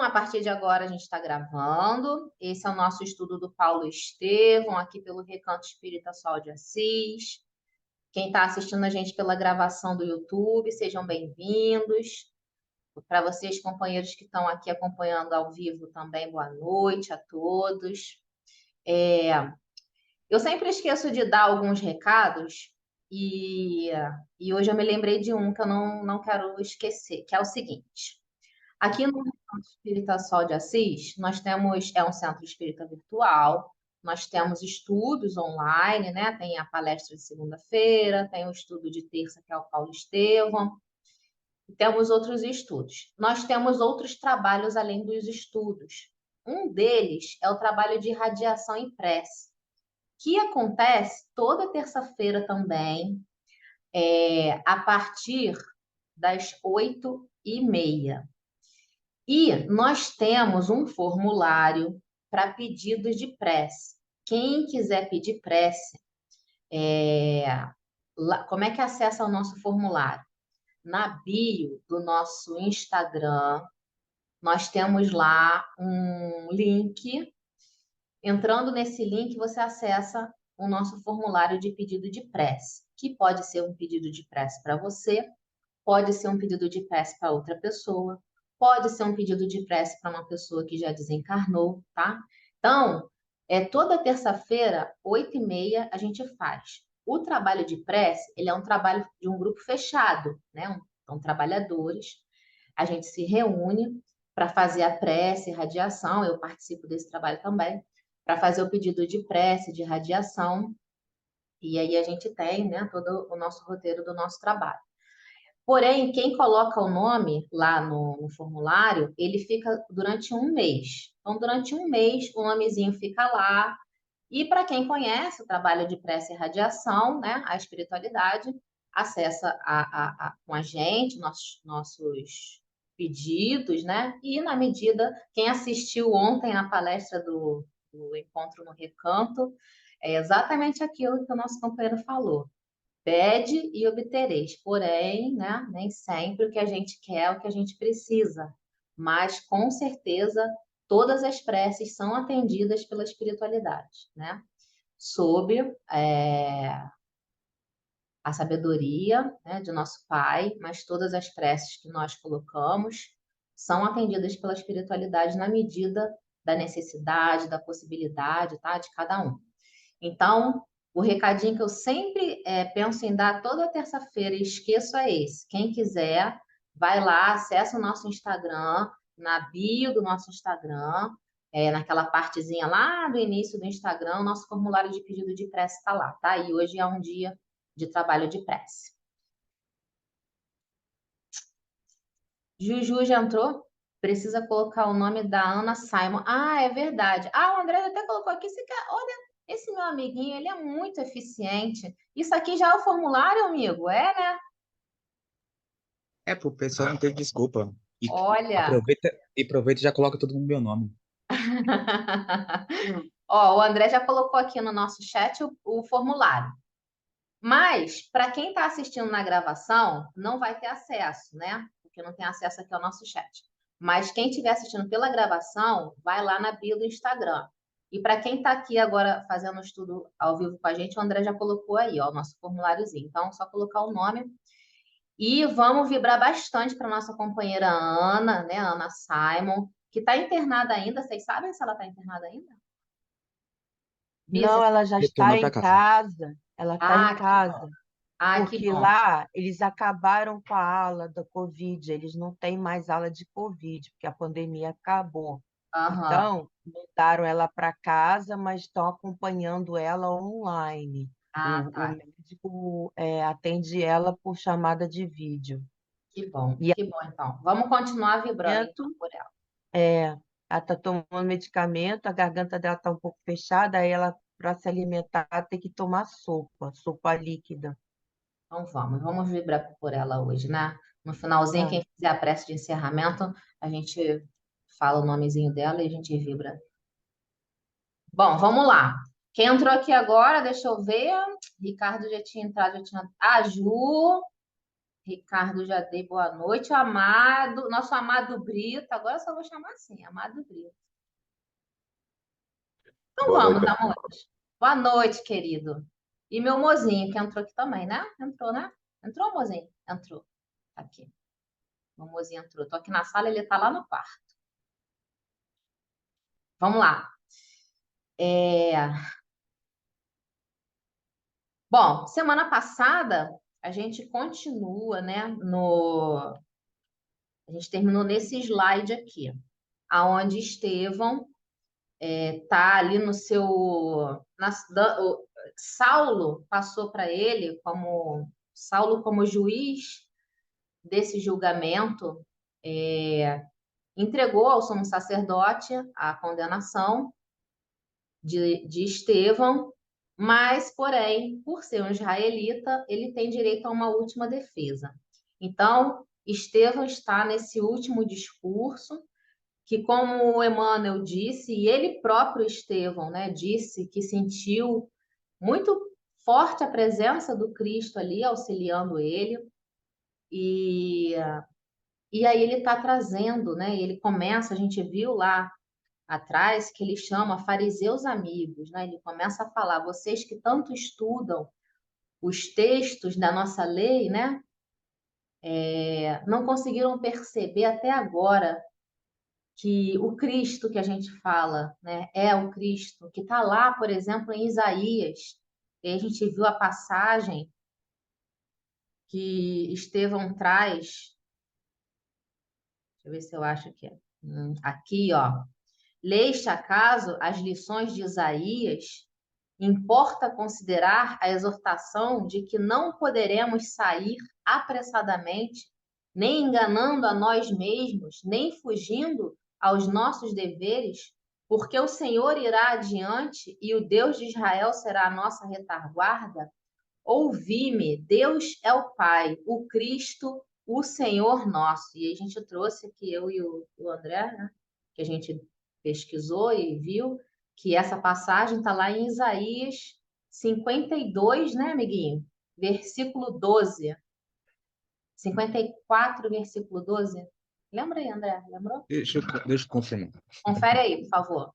a partir de agora a gente está gravando. Esse é o nosso estudo do Paulo Estevão, aqui pelo Recanto Espírita Sol de Assis. Quem está assistindo a gente pela gravação do YouTube, sejam bem-vindos. Para vocês, companheiros que estão aqui acompanhando ao vivo também, boa noite a todos. Eu sempre esqueço de dar alguns recados e, e hoje eu me lembrei de um que eu não quero esquecer, que é o seguinte. Aqui no Centro Espírita Sol de Assis, nós temos, é um centro espírita virtual, nós temos estudos online, né? Tem a palestra de segunda-feira, tem o estudo de terça, que é o Paulo Estevão, e temos outros estudos. Nós temos outros trabalhos além dos estudos. Um deles é o trabalho de radiação em prece, que acontece toda terça-feira também, a partir das 8h30. E nós temos um formulário para pedidos de prece. Quem quiser pedir prece, como é que acessa o nosso formulário? Na bio do nosso Instagram, nós temos lá um link. Entrando nesse link, você acessa o nosso formulário de pedido de prece, que pode ser um pedido de prece para você, pode ser um pedido de prece para outra pessoa, pode ser um pedido de prece para uma pessoa que já desencarnou, tá? Então, toda terça-feira, 8h30, a gente faz. O trabalho de prece, ele é um trabalho de um grupo fechado, né? São trabalhadores. A gente se reúne para fazer a prece, radiação. Eu participo desse trabalho também, para fazer o pedido de prece, de radiação. E aí a gente tem, né, todo o nosso roteiro do nosso trabalho. Porém, quem coloca o nome lá no formulário, ele fica durante um mês. Então, durante um mês, o nomezinho fica lá. E para quem conhece o trabalho de prece e radiação, né, a espiritualidade, acessa com a gente, nossos pedidos, né? E na medida, quem assistiu ontem a palestra do Encontro no Recanto, é exatamente aquilo que o nosso companheiro falou. Pede e obtereis, porém, né, nem sempre o que a gente quer é o que a gente precisa, mas com certeza todas as preces são atendidas pela espiritualidade, né? Sob a sabedoria, né, de nosso Pai, mas todas as preces que nós colocamos são atendidas pela espiritualidade na medida da necessidade, da possibilidade, tá, de cada um. Então, o recadinho que eu sempre penso em dar toda terça-feira e esqueço é esse. Quem quiser, vai lá, acessa o nosso Instagram, na bio do nosso Instagram, naquela partezinha lá do início do Instagram, o nosso formulário de pedido de prece está lá, tá? E hoje é um dia de trabalho de prece. Juju já entrou? Precisa colocar o nome da Ana Simon. Ah, é verdade. Ah, o André até colocou aqui. Olha, esse meu amiguinho, ele é muito eficiente. Isso aqui já é o formulário, amigo? É, né? Pro pessoal não ter desculpa. E Olha. aproveita e já coloca todo mundo no meu nome. Ó, o André já colocou aqui no nosso chat o formulário. Mas, para quem está assistindo na gravação, não vai ter acesso, né? Porque não tem acesso aqui ao nosso chat. Mas quem estiver assistindo pela gravação, vai lá na bio do Instagram. E para quem está aqui agora fazendo o estudo ao vivo com a gente, o André já colocou aí, ó, o nosso formuláriozinho. Então, é só colocar o nome. E vamos vibrar bastante para nossa companheira Ana, né? Ana Simon, que está internada ainda. Vocês sabem se ela está internada ainda? Bia, Não, ela já está Retornou para em casa. casa. Ela está em Ah, que bom. casa. Ah, que Porque bom. lá eles acabaram com a ala da Covid. Eles não têm mais ala de Covid, porque a pandemia acabou. Aham. Então, mandaram ela para casa, mas estão acompanhando ela online. Ah, O tá. médico atende ela por chamada de vídeo. E Que bom, então. Vamos continuar vibrando, então, alimento, por ela. ela está tomando medicamento, a garganta dela está um pouco fechada, aí ela, para se alimentar, tem que tomar sopa líquida. Então, vamos vibrar por ela hoje, né? No finalzinho, quem Tá. fizer a prece de encerramento, a gente fala o nomezinho dela e a gente vibra. Bom, vamos lá. Quem entrou aqui agora, deixa eu ver. Ricardo já tinha entrado, já tinha. Ah, Ju. Ricardo, já dei boa noite. Amado, nosso amado Brito, agora eu só vou chamar assim, amado Brito. Então Boa vamos, noite. amores. Boa noite, querido. E meu mozinho, que entrou aqui também, né? Entrou, né? Entrou, mozinho? Entrou. Tá aqui. Meu mozinho entrou. Tô aqui na sala, ele tá lá no quarto. Vamos lá. Bom, semana passada a gente continua, né? A gente terminou nesse slide aqui, aonde Estevão tá ali no seu. Saulo passou para ele como Saulo como juiz desse julgamento, entregou ao sumo sacerdote a condenação de Estevão, mas, porém, por ser um israelita, ele tem direito a uma última defesa. Então, Estevão está nesse último discurso, que, como o Emmanuel disse, e ele próprio, Estevão, né, disse que sentiu muito forte a presença do Cristo ali, auxiliando ele, e, e aí ele está trazendo, né, ele começa, a gente viu lá atrás, que ele chama fariseus amigos, né? Ele começa a falar, vocês que tanto estudam os textos da nossa lei, né? Não conseguiram perceber até agora que o Cristo que a gente fala, né, é o Cristo que está lá, por exemplo, em Isaías. E a gente viu a passagem que Estevão traz. Deixa eu ver se eu acho que é. Aqui, ó. Leste acaso as lições de Isaías? Importa considerar a exortação de que não poderemos sair apressadamente, nem enganando a nós mesmos, nem fugindo aos nossos deveres, porque o Senhor irá adiante e o Deus de Israel será a nossa retaguarda? Ouvi-me, Deus é o Pai, o Cristo, o Senhor nosso. E a gente trouxe aqui, eu e o André, né, que a gente pesquisou e viu, que essa passagem está lá em Isaías 52, né, amiguinho? Versículo 12. 54, versículo 12. Lembra aí, André? Lembrou? Deixa eu confirmar. Confere aí, por favor.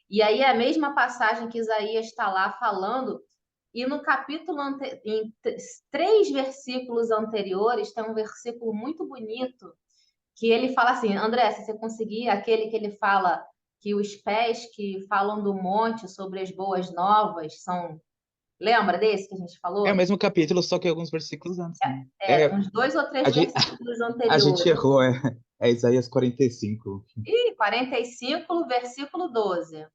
E aí, a mesma passagem que Isaías está lá falando, e no capítulo, em 3 versículos anteriores, tem um versículo muito bonito, que ele fala assim, André, se você conseguir, aquele que ele fala que os pés que falam do monte sobre as boas novas são... Lembra desse que a gente É o falou? mesmo capítulo, só que alguns versículos antes, né? Uns 2 ou 3 A gente, versículos a gente anteriores. errou, é Isaías 45. E 45, versículo 12.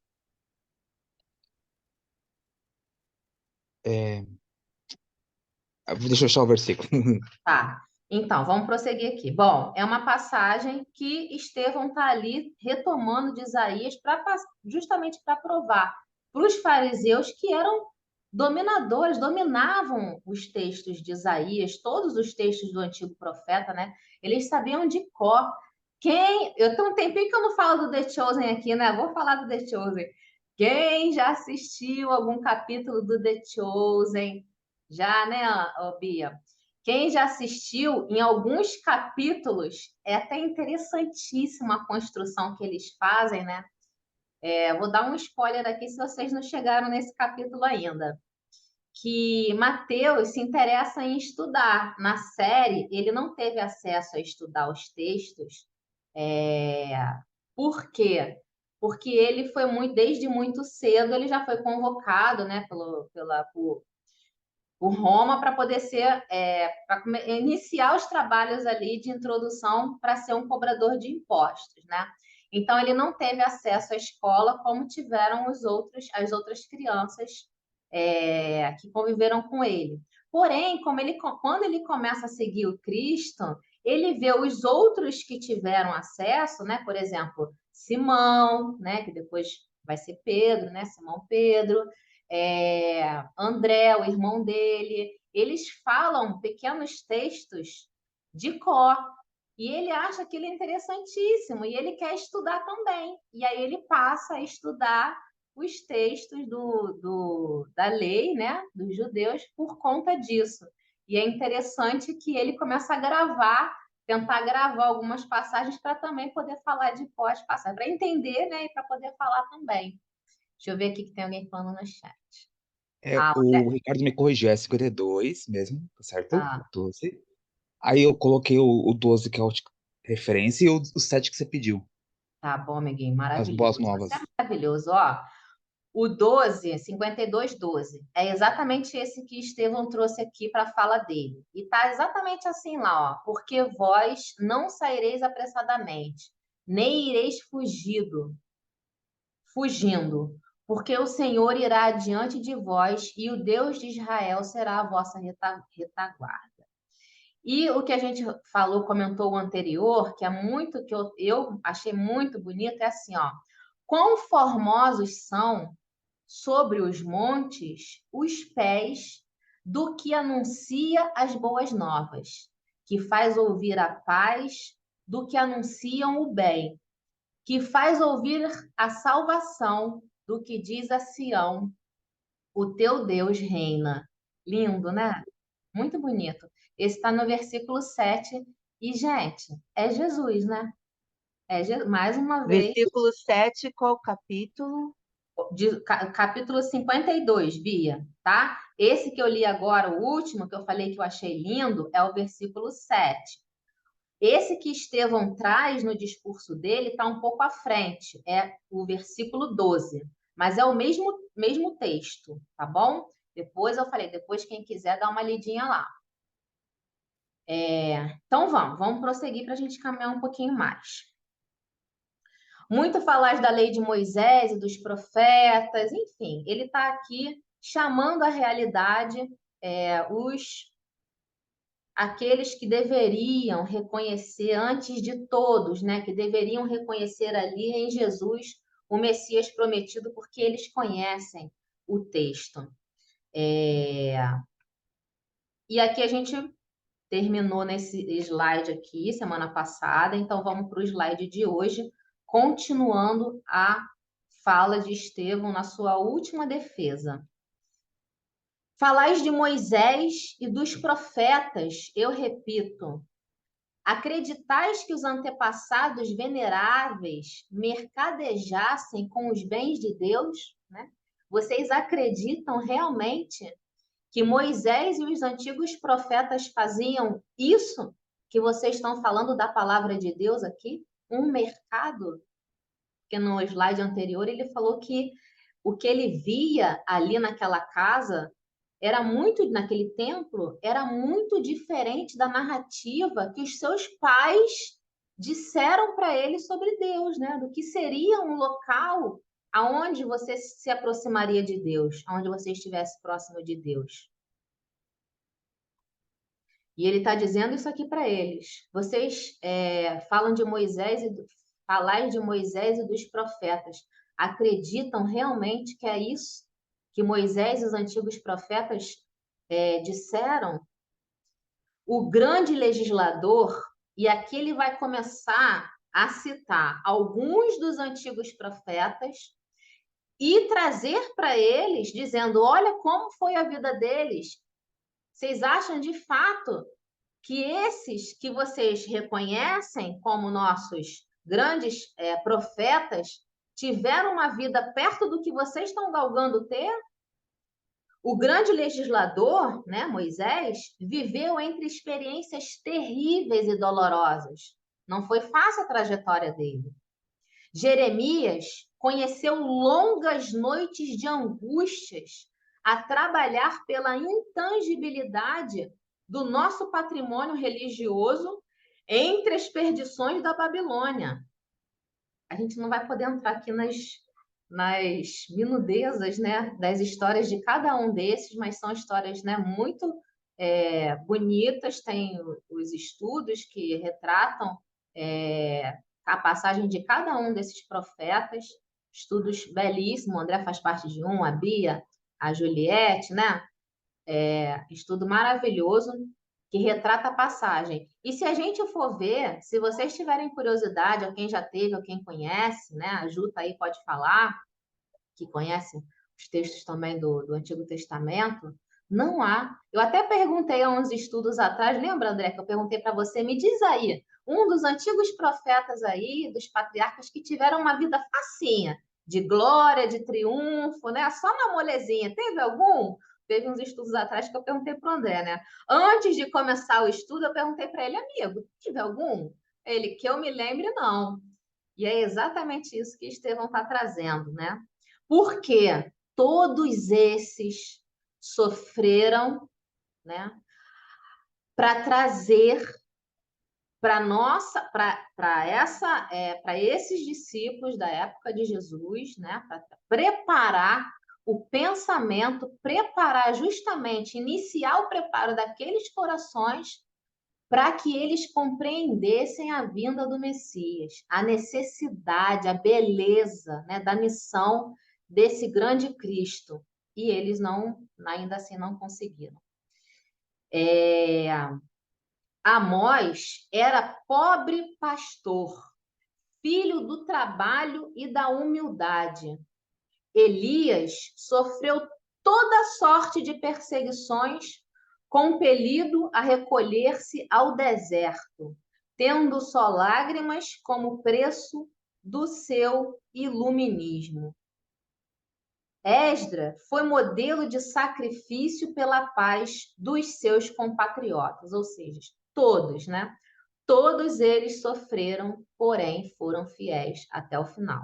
É, deixa eu achar o versículo. Tá. Então, vamos prosseguir aqui. Bom, é uma passagem que Estevão está ali retomando de Isaías justamente para provar para os fariseus que eram dominadores, dominavam os textos de Isaías, todos os textos do antigo profeta, né? Eles sabiam de cor. Eu tenho um tempinho que eu não falo do The Chosen aqui, né? Vou falar do The Chosen. Quem já assistiu algum capítulo do The Chosen? Já, né, ó, Bia? Quem já assistiu, em alguns capítulos, é até interessantíssima a construção que eles fazem, né? Vou dar um spoiler aqui se vocês não chegaram nesse capítulo ainda. Que Mateus se interessa em estudar. Na série, ele não teve acesso a estudar os textos. É... Por quê? Porque ele foi desde muito cedo, ele já foi convocado, né, por Roma para poder ser, para iniciar os trabalhos ali de introdução para ser um cobrador de impostos, né? Então ele não teve acesso à escola como tiveram as outras crianças que conviveram com ele. Porém, quando ele começa a seguir o Cristo, ele vê os outros que tiveram acesso, né? Por exemplo, Simão, né? Que depois vai ser Pedro, né? Simão Pedro, André, o irmão dele, eles falam pequenos textos de cor. E ele acha aquilo interessantíssimo e ele quer estudar também. E aí ele passa a estudar os textos da lei, né, dos judeus, por conta disso. E é interessante que ele começa a tentar gravar algumas passagens para também poder falar de pós-passagem, para entender, né, e para poder falar também. Deixa eu ver aqui que tem alguém falando no chat. Ah, O Ricardo me corrigiu, é 52 mesmo, tá certo? tá, O 12. Aí eu coloquei o 12, que é a referência, e o 7 que você pediu. tá bom, amiguinho, As boas maravilhoso. novas. Isso é maravilhoso, ó. O 12, 52:12, é exatamente esse que Estevão trouxe aqui para a fala dele. E tá exatamente assim lá, ó. Porque vós não saireis apressadamente, nem ireis fugindo, porque o Senhor irá adiante de vós e o Deus de Israel será a vossa retaguarda. E o que a gente falou, comentou o anterior, que é muito, que eu achei muito bonito, é assim, ó. Quão formosos são sobre os montes os pés do que anuncia as boas novas, que faz ouvir a paz do que anunciam o bem, que faz ouvir a salvação do que diz a Sião, o teu Deus reina. Lindo, né? Muito bonito. Esse está no versículo 7. E, gente, é Jesus, né? Mais uma vez, Versículo 7, qual capítulo? capítulo 52, Bia, tá? Esse que eu li agora, o último, que eu falei que eu achei lindo, é o versículo 7. Esse que Estevão traz no discurso dele está um pouco à frente, é o versículo 12, mas é o mesmo texto, tá bom? Depois eu falei, depois quem quiser dá uma lidinha lá. Então vamos prosseguir para a gente caminhar um pouquinho mais. Muito falar da lei de Moisés e dos profetas, enfim, ele está aqui chamando a realidade aqueles que deveriam reconhecer antes de todos, né, que deveriam reconhecer ali em Jesus o Messias prometido, porque eles conhecem o texto. E aqui a gente terminou nesse slide aqui semana passada, então vamos para o slide de hoje, continuando a fala de Estevão na sua última defesa. Falais de Moisés e dos profetas, eu repito, acreditais que os antepassados veneráveis mercadejassem com os bens de Deus? Né? Vocês acreditam realmente que Moisés e os antigos profetas faziam isso que vocês estão falando da palavra de Deus aqui? Um mercado? Porque no slide anterior ele falou que o que ele via ali naquela casa naquele templo, era muito diferente da narrativa que os seus pais disseram para ele sobre Deus, né? Do que seria um local aonde você se aproximaria de Deus, aonde você estivesse próximo de Deus. E ele está dizendo isso aqui para eles. Vocês falam de Moisés falais de Moisés e dos profetas. Acreditam realmente que é isso que Moisés e os antigos profetas disseram? O grande legislador, e aqui ele vai começar a citar alguns dos antigos profetas e trazer para eles, dizendo: olha como foi a vida deles. Vocês acham de fato que esses que vocês reconhecem como nossos grandes profetas tiveram uma vida perto do que vocês estão galgando ter? O grande legislador, né, Moisés, viveu entre experiências terríveis e dolorosas. Não foi fácil a trajetória dele. Jeremias conheceu longas noites de angústias a trabalhar pela intangibilidade do nosso patrimônio religioso entre as perdições da Babilônia. A gente não vai poder entrar aqui nas minudezas, né, das histórias de cada um desses, mas são histórias, né, muito bonitas. Tem os estudos que retratam a passagem de cada um desses profetas, estudos belíssimos. O André faz parte de um, a Bia, a Juliette, né? Estudo maravilhoso que retrata a passagem. E se a gente for ver, se vocês tiverem curiosidade, ou quem já teve, ou quem conhece, né? A Ju tá aí, pode falar, que conhece os textos também do Antigo Testamento, Não há. Eu até perguntei há uns estudos atrás, lembra, André, que eu perguntei para você, me diz aí, um dos antigos profetas aí, dos patriarcas que tiveram uma vida facinha, de glória, de triunfo, né? Só na molezinha. Teve algum? Teve uns estudos atrás que eu perguntei para o André, né? Antes de começar o estudo, eu perguntei para ele, amigo, teve algum? Ele, que eu me lembre, não. E é exatamente isso que Estevão está trazendo, né? Porque todos esses sofreram, né, para trazer para nossa, para esses discípulos da época de Jesus, né, para preparar o pensamento, preparar justamente, iniciar o preparo daqueles corações para que eles compreendessem a vinda do Messias, a necessidade, a beleza, né, da missão desse grande Cristo. E eles não, ainda assim, não conseguiram. Amós era pobre pastor, filho do trabalho e da humildade. Elias sofreu toda sorte de perseguições, compelido a recolher-se ao deserto, tendo só lágrimas como preço do seu iluminismo. Esdra foi modelo de sacrifício pela paz dos seus compatriotas, ou seja, todos, né? Todos eles sofreram, porém foram fiéis até o final.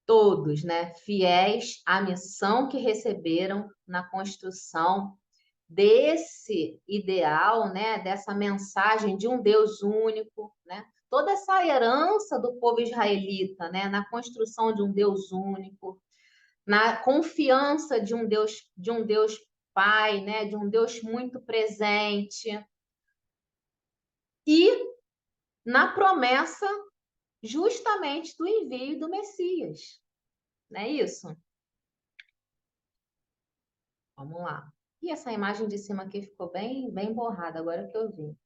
Todos, né? Fiéis à missão que receberam na construção desse ideal, né? Dessa mensagem de um Deus único, né? Toda essa herança do povo israelita, né? Na construção de um Deus único, na confiança de um Deus Pai, né? De um Deus muito presente e na promessa justamente do envio do Messias. Não é isso? Vamos lá. E essa imagem de cima aqui ficou bem, bem borrada, agora que eu vi.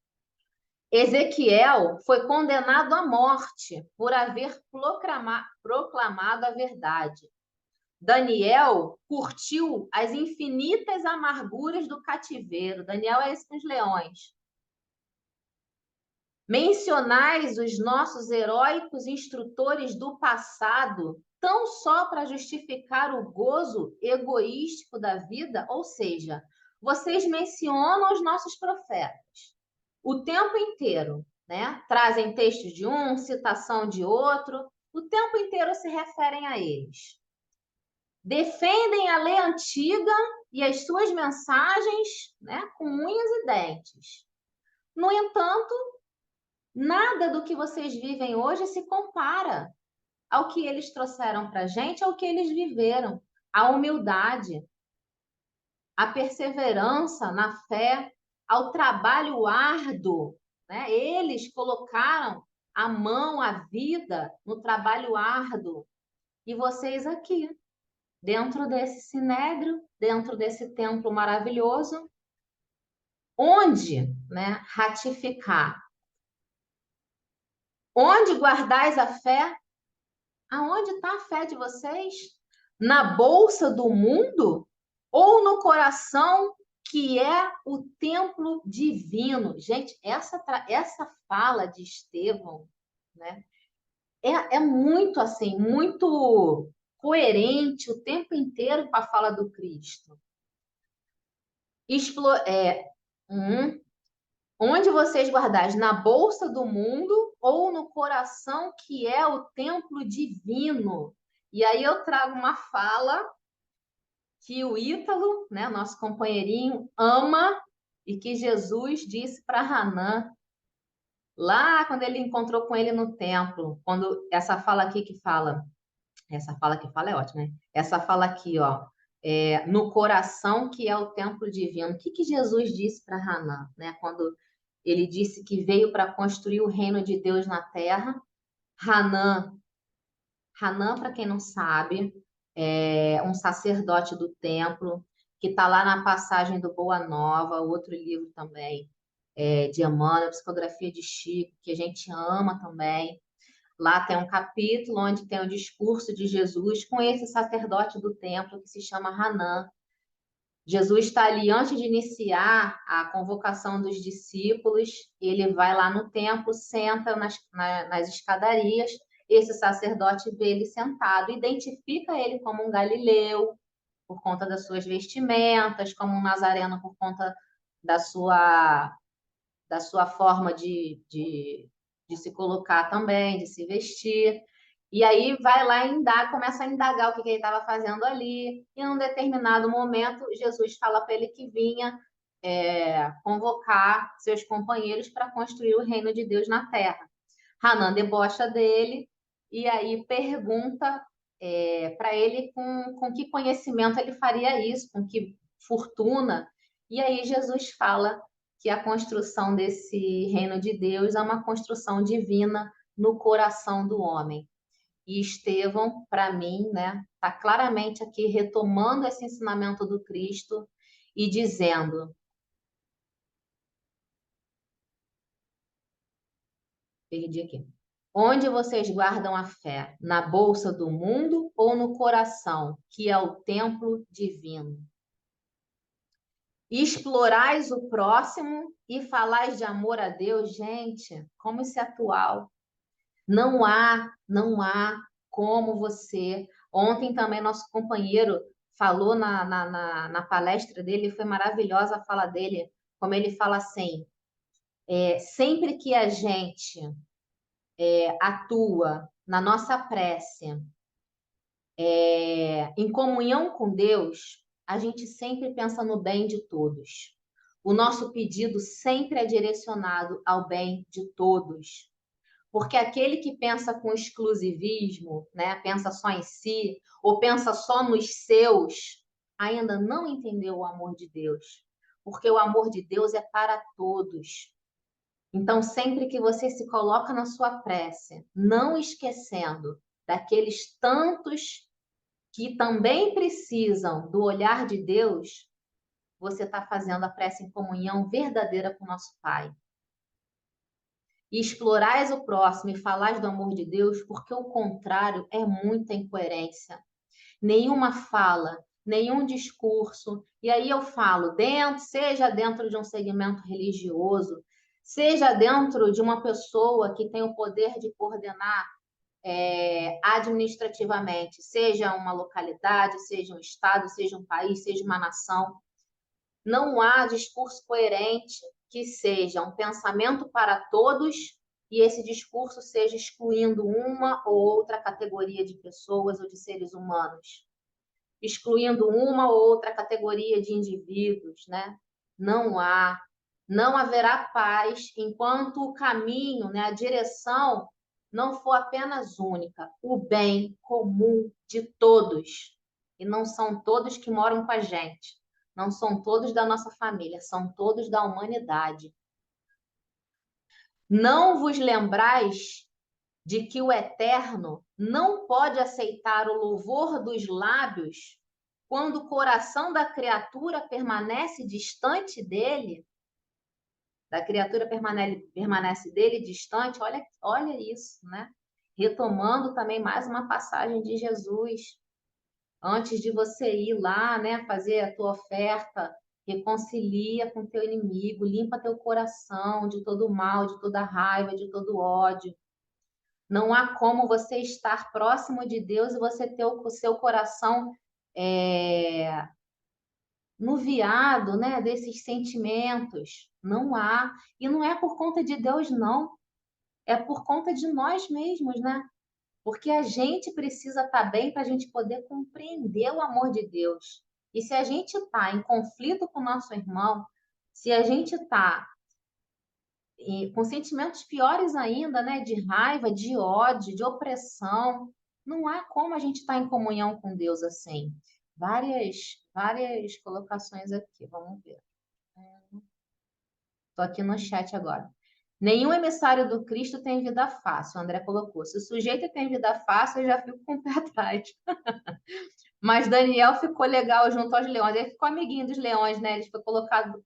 Ezequiel foi condenado à morte por haver proclamado a verdade. Daniel curtiu as infinitas amarguras do cativeiro. Daniel é esse com os leões. Mencionais os nossos heróicos instrutores do passado tão só para justificar o gozo egoístico da vida? Ou seja, vocês mencionam os nossos profetas o tempo inteiro, né? Trazem textos de um, citação de outro, o tempo inteiro se referem a eles. Defendem a lei antiga e as suas mensagens, né, com unhas e dentes. No entanto, nada do que vocês vivem hoje se compara ao que eles trouxeram para a gente, ao que eles viveram. A humildade, a perseverança na fé, ao trabalho árduo, né? Eles colocaram a mão, a vida no trabalho árduo. E vocês aqui, dentro desse sinédrio, dentro desse templo maravilhoso, onde, né, ratificar? Onde guardais a fé? Aonde está a fé de vocês? Na bolsa do mundo ou no coração que é o templo divino? Gente, essa fala de Estevão, né, é muito assim, muito coerente o tempo inteiro com a fala do Cristo. Onde vocês guardais? Na bolsa do mundo ou no coração que é o templo divino? E aí eu trago uma fala que o Ítalo, né, nosso companheirinho, ama e que Jesus disse para Hanã lá quando ele encontrou com ele no templo, quando essa fala que fala é ótima, né? Essa fala aqui, ó, no coração que é o templo divino. O que Jesus disse para Hanã, né? Quando ele disse que veio para construir o reino de Deus na terra. Hanã, para quem não sabe, é um sacerdote do templo que está lá na passagem do Boa Nova, outro livro também, de Emmanuel, Psicografia de Chico, que a gente ama também. Lá tem um capítulo onde tem o discurso de Jesus com esse sacerdote do templo que se chama Hanã. Jesus está ali antes de iniciar a convocação dos discípulos, ele vai lá no templo, senta nas escadarias, esse sacerdote vê ele sentado, identifica ele como um galileu, por conta das suas vestimentas, como um nazareno por conta da sua forma de se colocar também, de se vestir. E aí vai lá e começa a indagar o que ele estava fazendo ali. E em um determinado momento, Jesus fala para ele que vinha convocar seus companheiros para construir o reino de Deus na terra. Hanan debocha dele e aí pergunta para ele com que conhecimento ele faria isso, com que fortuna. E aí Jesus fala que a construção desse reino de Deus é uma construção divina no coração do homem. E Estevão, para mim, né, está claramente aqui retomando esse ensinamento do Cristo e dizendo: perdi aqui. Onde vocês guardam a fé? Na bolsa do mundo ou no coração, que é o templo divino? Explorais o próximo e falais de amor a Deus, gente, como isso é atual. Não há como você. Ontem também nosso companheiro falou na palestra dele, foi maravilhosa a fala dele, como ele fala assim, sempre que a gente atua na nossa prece, em comunhão com Deus, a gente sempre pensa no bem de todos. O nosso pedido sempre é direcionado ao bem de todos. Porque aquele que pensa com exclusivismo, né, pensa só em si, ou pensa só nos seus, ainda não entendeu o amor de Deus. Porque o amor de Deus é para todos. Então, sempre que você se coloca na sua prece, não esquecendo daqueles tantos que também precisam do olhar de Deus, você está fazendo a prece em comunhão verdadeira com o nosso Pai. E explorais o próximo e falais do amor de Deus, porque o contrário é muita incoerência. Nenhuma fala, nenhum discurso. E aí eu falo, seja dentro de um segmento religioso, seja dentro de uma pessoa que tem o poder de coordenar administrativamente, seja uma localidade, seja um estado, seja um país, seja uma nação. Não há discurso coerente que seja um pensamento para todos e esse discurso seja excluindo uma ou outra categoria de pessoas ou de seres humanos, excluindo uma ou outra categoria de indivíduos, né? Não haverá paz enquanto o caminho, né, a direção não for apenas única, o bem comum de todos. E não são todos que moram com a gente, não são todos da nossa família, são todos da humanidade. Não vos lembrais de que o Eterno não pode aceitar o louvor dos lábios quando o coração da criatura permanece distante dele? Da criatura permanece dele distante? Olha isso, né? Retomando também mais uma passagem de Jesus. Antes de você ir lá, né, fazer a tua oferta, reconcilia com teu inimigo, limpa teu coração de todo mal, de toda raiva, de todo ódio. Não há como você estar próximo de Deus e você ter o seu coração nuviado, né, desses sentimentos. Não há. E não é por conta de Deus, não. É por conta de nós mesmos, né? Porque a gente precisa estar bem para a gente poder compreender o amor de Deus. E se a gente está em conflito com o nosso irmão, se a gente está com sentimentos piores ainda, né, de raiva, de ódio, de opressão, não há como a gente estar em comunhão com Deus assim. Várias colocações aqui, vamos ver. Estou aqui no chat agora. Nenhum emissário do Cristo tem vida fácil, o André colocou. Se o sujeito tem vida fácil, eu já fico com o pé atrás. Mas Daniel ficou legal junto aos leões. Ele ficou amiguinho dos leões, né? Ele foi colocado.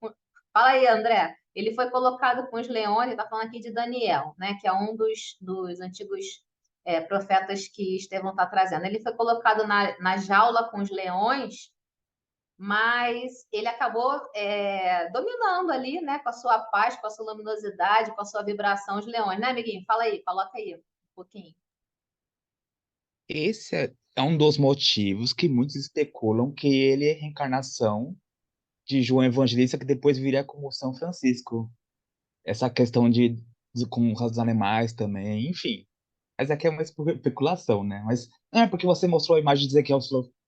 Fala aí, André. Ele foi colocado com os leões, está falando aqui de Daniel, né? Que é um dos antigos profetas que Estevão está trazendo. Ele foi colocado na jaula com os leões mas ele acabou dominando ali, né, com a sua paz, com a sua luminosidade, com a sua vibração, os leões, né, amiguinho? Fala aí, coloca aí um pouquinho. Esse é um dos motivos que muitos especulam que ele é reencarnação de João Evangelista, que depois viria como São Francisco. Essa questão de com os animais também, enfim. Mas aqui é uma especulação, né? Mas não é porque você mostrou a imagem de Ezequiel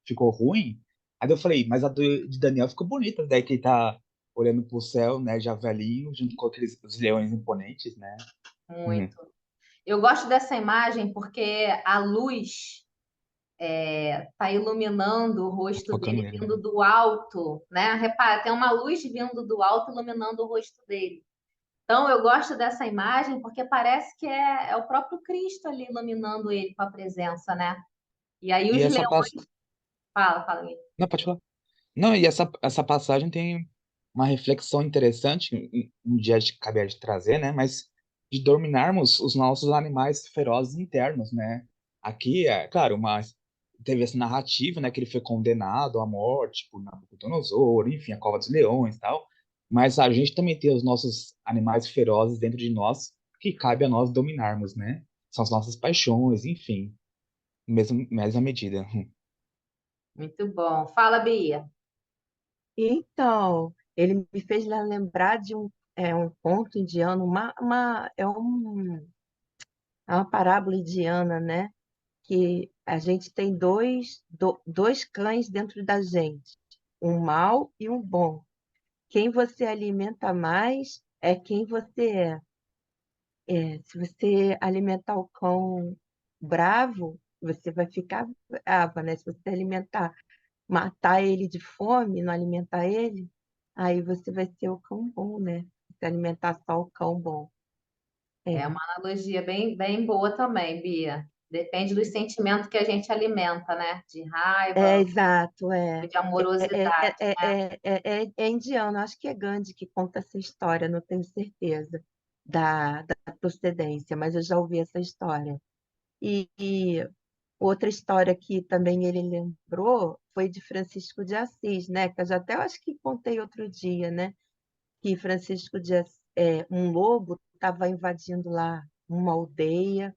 ficou ruim. Aí eu falei, mas a de Daniel ficou bonita, daí que ele tá olhando pro céu, né, já velhinho, junto com aqueles os leões imponentes, né? Uhum. Muito. Eu gosto dessa imagem porque a luz está iluminando o rosto Focando dele nele, vindo né? do alto, né? Repara, tem uma luz vindo do alto iluminando o rosto dele. Então, eu gosto dessa imagem porque parece que é o próprio Cristo ali iluminando ele com a presença, né? E aí E os essa leões. passagem. Fala, amigo. Não, pode falar. Não, e essa passagem tem uma reflexão interessante, um dia de cabe de trazer, né? Mas de dominarmos os nossos animais ferozes internos, né? Aqui é, claro, teve essa narrativa, né? Que ele foi condenado à morte por Nabucodonosor, enfim, a cova dos leões e tal. Mas a gente também tem os nossos animais ferozes dentro de nós que cabe a nós dominarmos, né? São as nossas paixões, enfim, mesma medida. Muito bom. Fala, Bia. Então, ele me fez lembrar de um conto indiano, é uma parábola indiana, né? Que a gente tem dois cães dentro da gente, um mau e um bom. Quem você alimenta mais é quem você é. Se você alimentar o cão bravo, você vai ficar brava, né? Se você matar ele de fome, não alimentar ele, aí você vai ser o cão bom, né? Se alimentar só o cão bom. É É, uma analogia bem, bem boa também, Bia. Depende do sentimento que a gente alimenta, né? De raiva, exato, de amorosidade. é indiano, acho que é Gandhi que conta essa história, não tenho certeza da procedência, mas eu já ouvi essa história. E outra história que também ele lembrou foi de Francisco de Assis, né? Que eu já até acho que contei outro dia, né? Que Francisco de Assis, um lobo estava invadindo lá uma aldeia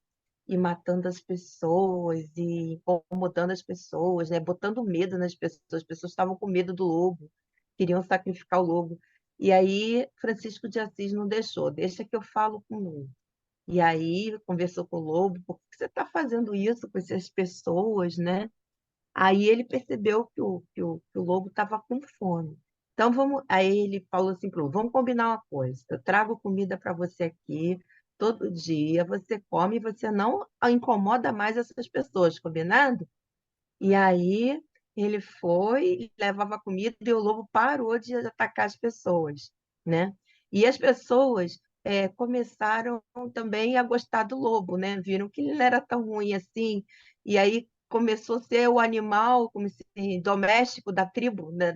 e matando as pessoas e incomodando as pessoas, né? Botando medo nas pessoas. As pessoas estavam com medo do lobo, queriam sacrificar o lobo. E aí Francisco de Assis não deixou, deixa que eu falo com o lobo. E aí conversou com o lobo, por que você está fazendo isso com essas pessoas, né? Aí ele percebeu que o lobo estava com fome. Então vamos, aí ele falou assim pro lobo, vamos combinar uma coisa. Eu trago comida para você aqui todo dia, você come e você não incomoda mais essas pessoas, combinado? E aí ele foi, levava comida e o lobo parou de atacar as pessoas, né? E as pessoas começaram também a gostar do lobo, né? Viram que ele não era tão ruim assim, e aí começou a ser o animal como se, doméstico da tribo, né?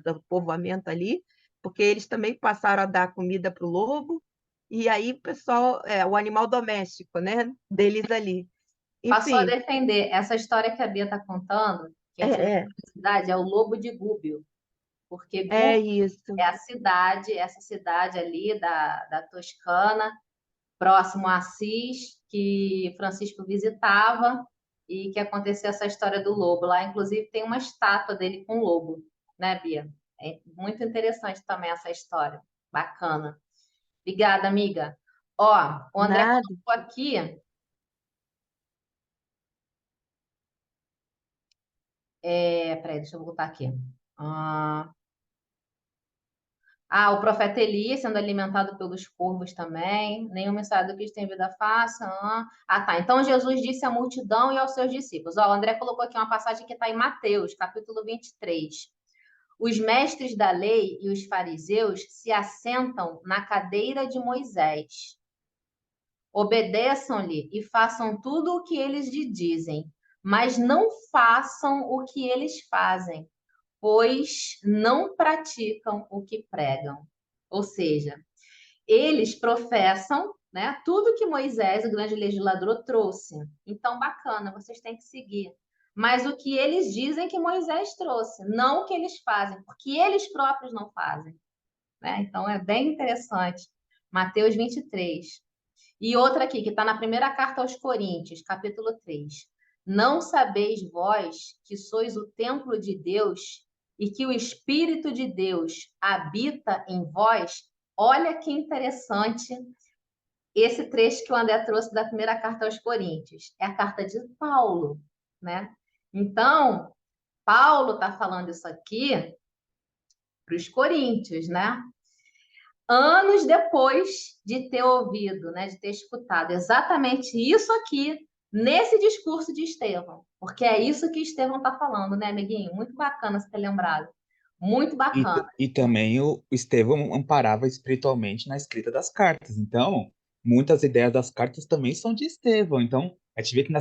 Do povoamento ali, porque eles também passaram a dar comida para o lobo, e aí o pessoal, o animal doméstico, né? Deles ali. Passou a Enfim, defender essa história que a Bia está contando. Quem é, tiver é, curiosidade é o Lobo de Gúbio, porque é Gúbio isso. é a cidade, essa cidade ali da Toscana, próximo a Assis, que Francisco visitava e que aconteceu essa história do lobo. Lá, inclusive, tem uma estátua dele com lobo, né, Bia? É muito interessante também essa história. Bacana. Obrigada, amiga. Ó, o André Nada. colocou aqui. Peraí, deixa eu voltar aqui. Ah, o profeta Elias sendo alimentado pelos corvos também. Nenhum mensageiro do Cristo tem vida fácil. Tá. Então Jesus disse à multidão e aos seus discípulos. Ó, o André colocou aqui uma passagem que está em Mateus, capítulo 23. Os mestres da lei e os fariseus se assentam na cadeira de Moisés. Obedeçam-lhe e façam tudo o que eles lhe dizem, mas não façam o que eles fazem, pois não praticam o que pregam. Ou seja, eles professam, né, tudo que Moisés, o grande legislador, trouxe. Então, bacana, vocês têm que seguir. mas o que eles dizem que Moisés trouxe, não o que eles fazem, porque eles próprios não fazem, né? Então é bem interessante. Mateus 23. E outra aqui, que está na primeira carta aos Coríntios, capítulo 3. Não sabeis vós que sois o templo de Deus e que o Espírito de Deus habita em vós? Olha que interessante esse trecho que o André trouxe da primeira carta aos Coríntios. É a carta de Paulo, né? Então, Paulo está falando isso aqui para os coríntios, né? Anos depois de ter ouvido, né, de ter escutado exatamente isso aqui nesse discurso de Estevão, porque é isso que Estevão está falando, né, amiguinho? Muito bacana você ter lembrado. Muito bacana. E também o Estevão amparava espiritualmente na escrita das cartas. Então, muitas ideias das cartas também são de Estevão. Então, a gente vê que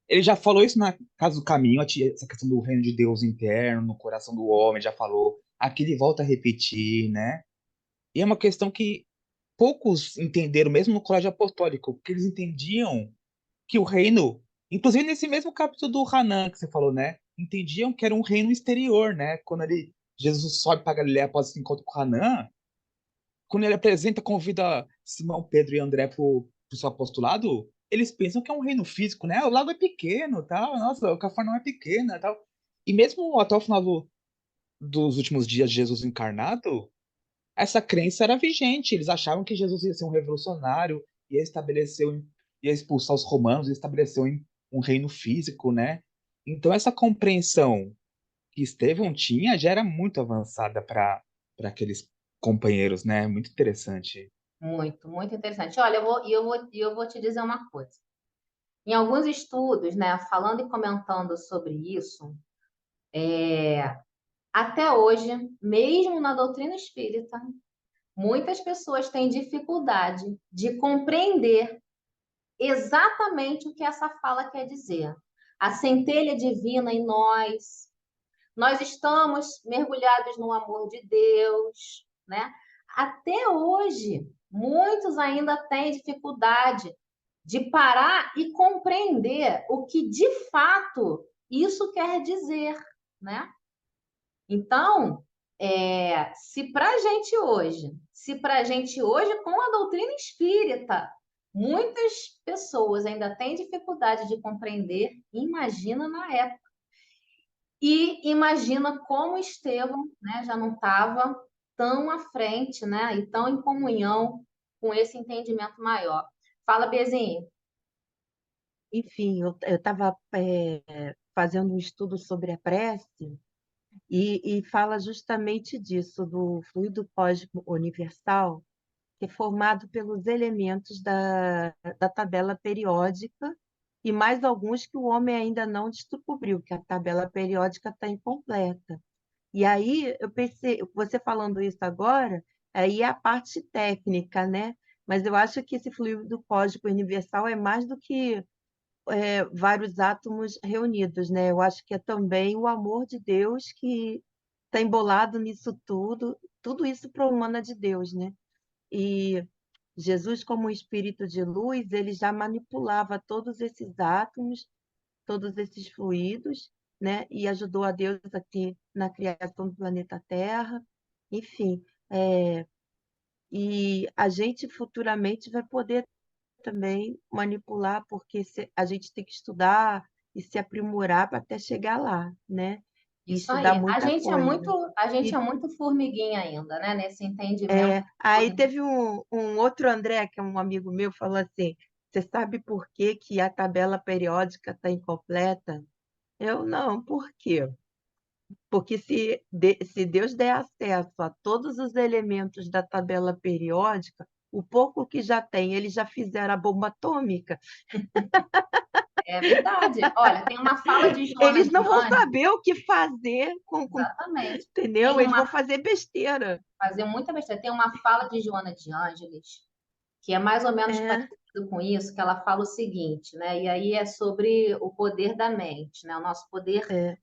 ele já falou isso na Casa do Caminho, essa questão do reino de Deus interno, no coração do homem, já falou. Aqui ele volta a repetir, né? E é uma questão que poucos entenderam, mesmo no colégio apostólico, porque eles entendiam que o reino, inclusive nesse mesmo capítulo do Hanan que você falou, né? Entendiam que era um reino exterior, né? Jesus sobe para Galiléia após esse encontro com Hanan, quando ele apresenta, convida Simão, Pedro e André para o seu apostolado, eles pensam que é um reino físico, né? O lago é pequeno, tal. Nossa, o Cafarnaum é pequena, tal. E mesmo até o final dos últimos dias de Jesus encarnado, essa crença era vigente. Eles achavam que Jesus ia ser um revolucionário, ia estabelecer, ia expulsar os romanos, ia estabelecer um reino físico, né? Então essa compreensão que Estevão tinha já era muito avançada para aqueles companheiros, né? Muito interessante. Muito, muito interessante. Olha, eu vou te dizer uma coisa. Em alguns estudos, né, falando e comentando sobre isso, até hoje, mesmo na doutrina espírita, muitas pessoas têm dificuldade de compreender exatamente o que essa fala quer dizer. A centelha divina em nós estamos mergulhados no amor de Deus, né? Até hoje, muitos ainda têm dificuldade de parar e compreender o que de fato isso quer dizer, né? Então, se para a gente hoje, com a doutrina espírita, muitas pessoas ainda têm dificuldade de compreender, imagina na época. E imagina como Estevão, né, já não estava tão à frente, né, e tão em comunhão com esse entendimento maior. Fala, Bezinho. Enfim, eu estava fazendo um estudo sobre a prece e fala justamente disso, do fluido cósmico universal, que é formado pelos elementos da tabela periódica e mais alguns que o homem ainda não descobriu, que a tabela periódica está incompleta. E aí eu pensei, você falando isso agora, aí é a parte técnica, né? Mas eu acho que esse fluido cósmico universal é mais do que vários átomos reunidos, né? Eu acho que é também o amor de Deus que está embolado nisso tudo, tudo isso para a humana de Deus, né? E Jesus, como um espírito de luz, ele já manipulava todos esses átomos, todos esses fluidos, né? E ajudou a Deus aqui na criação do planeta Terra. Enfim, e a gente futuramente vai poder também manipular, porque a gente tem que estudar e se aprimorar para até chegar lá, né? E Isso estudar aí. A muita gente é coisa. muito, a gente é E muito formiguinha ainda, né, nesse entendimento. aí teve um outro André, que é um amigo meu, falou assim: você sabe por que que a tabela periódica está incompleta? Eu não, por quê? Porque se Deus der acesso a todos os elementos da tabela periódica, o pouco que já tem, eles já fizeram a bomba atômica. É verdade. Olha, tem uma fala de Joana Eles de não vão Ângeles, saber o que fazer exatamente. entendeu? Tem Eles vão uma, fazer besteira. fazer muita besteira. Tem uma fala de Joana de Ângeles, que é mais ou menos É, parecido com isso, que ela fala o seguinte, né? E aí é sobre o poder da mente, né? O nosso poder é,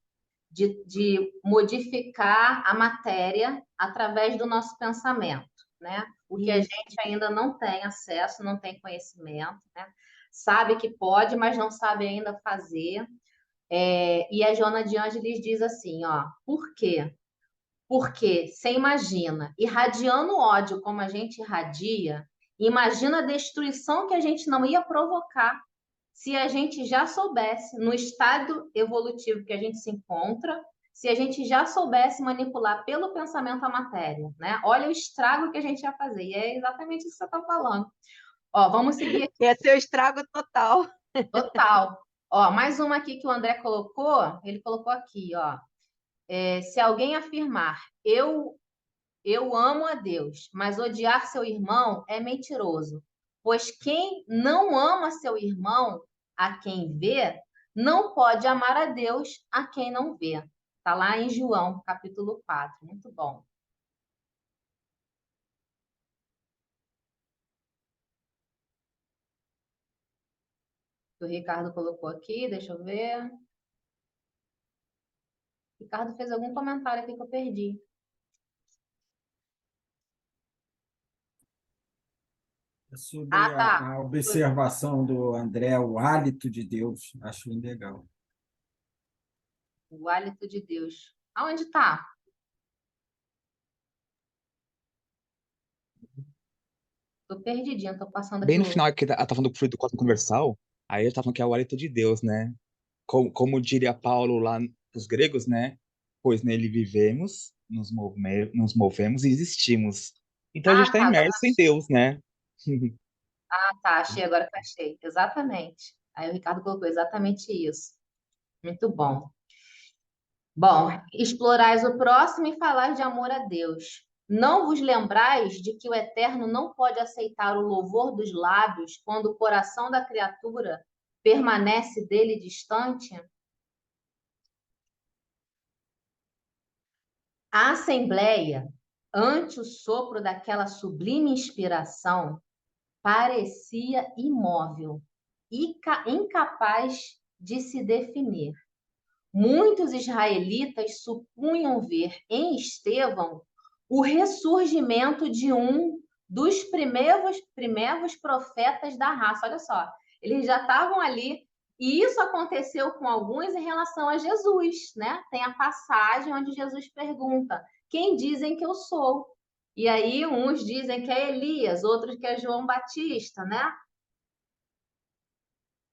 de modificar a matéria através do nosso pensamento, né? O que a isso, gente ainda não tem acesso, não tem conhecimento, né? Sabe que pode, mas não sabe ainda fazer. E a Joana de Ângeles diz assim, ó, por quê? Porque você imagina, irradiando ódio como a gente irradia, imagina a destruição que a gente não ia provocar se a gente já soubesse, no estado evolutivo que a gente se encontra, se a gente já soubesse manipular pelo pensamento a matéria, né? Olha o estrago que a gente ia fazer. E é exatamente isso que você está falando. Ó, vamos seguir aqui. Esse é o estrago total. Total. Ó, mais uma aqui que o André colocou, ele colocou aqui, ó. Se alguém afirmar, eu amo a Deus, mas odiar seu irmão é mentiroso. Pois quem não ama seu irmão, a quem vê, não pode amar a Deus a quem não vê. Está lá em João, capítulo 4. Muito bom. O Ricardo colocou aqui, deixa eu ver. O Ricardo fez algum comentário aqui que eu perdi. Sobre Ah, tá. a observação do André, o hálito de Deus, acho legal. O hálito de Deus. Aonde está? Tô perdidinha, tô passando aqui Bem no o. final, que ela tá falando do fruto do cósmico universal, aí ele tá falando que é o hálito de Deus, né? Como diria Paulo lá os gregos, né? Pois nele vivemos, nos movemos e existimos. Então a gente Ah, está tá. Agora... imerso em Deus, né? Ah, tá. Achei agora que achei. Exatamente. Aí o Ricardo colocou exatamente isso. Muito bom. Bom, explorais o próximo e falais de amor a Deus. Não vos lembrais de que o Eterno não pode aceitar o louvor dos lábios quando o coração da criatura permanece dele distante? A Assembleia, ante o sopro daquela sublime inspiração, parecia imóvel, incapaz de se definir. Muitos israelitas supunham ver em Estevão o ressurgimento de um dos primeiros profetas da raça. Olha só, eles já estavam ali, e isso aconteceu com alguns em relação a Jesus, né? Tem a passagem onde Jesus pergunta: quem dizem que eu sou? E aí uns dizem que é Elias, outros que é João Batista, né?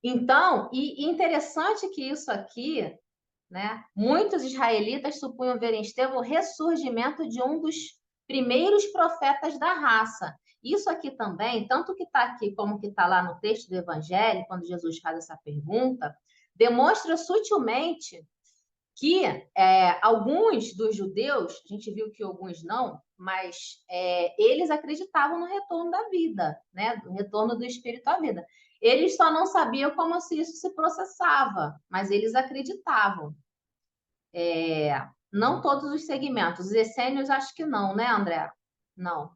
Então, e interessante que isso aqui, né? Muitos israelitas supunham ver em Estevão o ressurgimento de um dos primeiros profetas da raça. Isso aqui também, tanto que está aqui como que está lá no texto do Evangelho, quando Jesus faz essa pergunta, demonstra sutilmente que alguns dos judeus, a gente viu que alguns não, mas eles acreditavam no retorno da vida, né? No retorno do Espírito à vida. Eles só não sabiam como se isso se processava, mas eles acreditavam. Não todos os segmentos. Os essênios, acho que não, né, André? Não.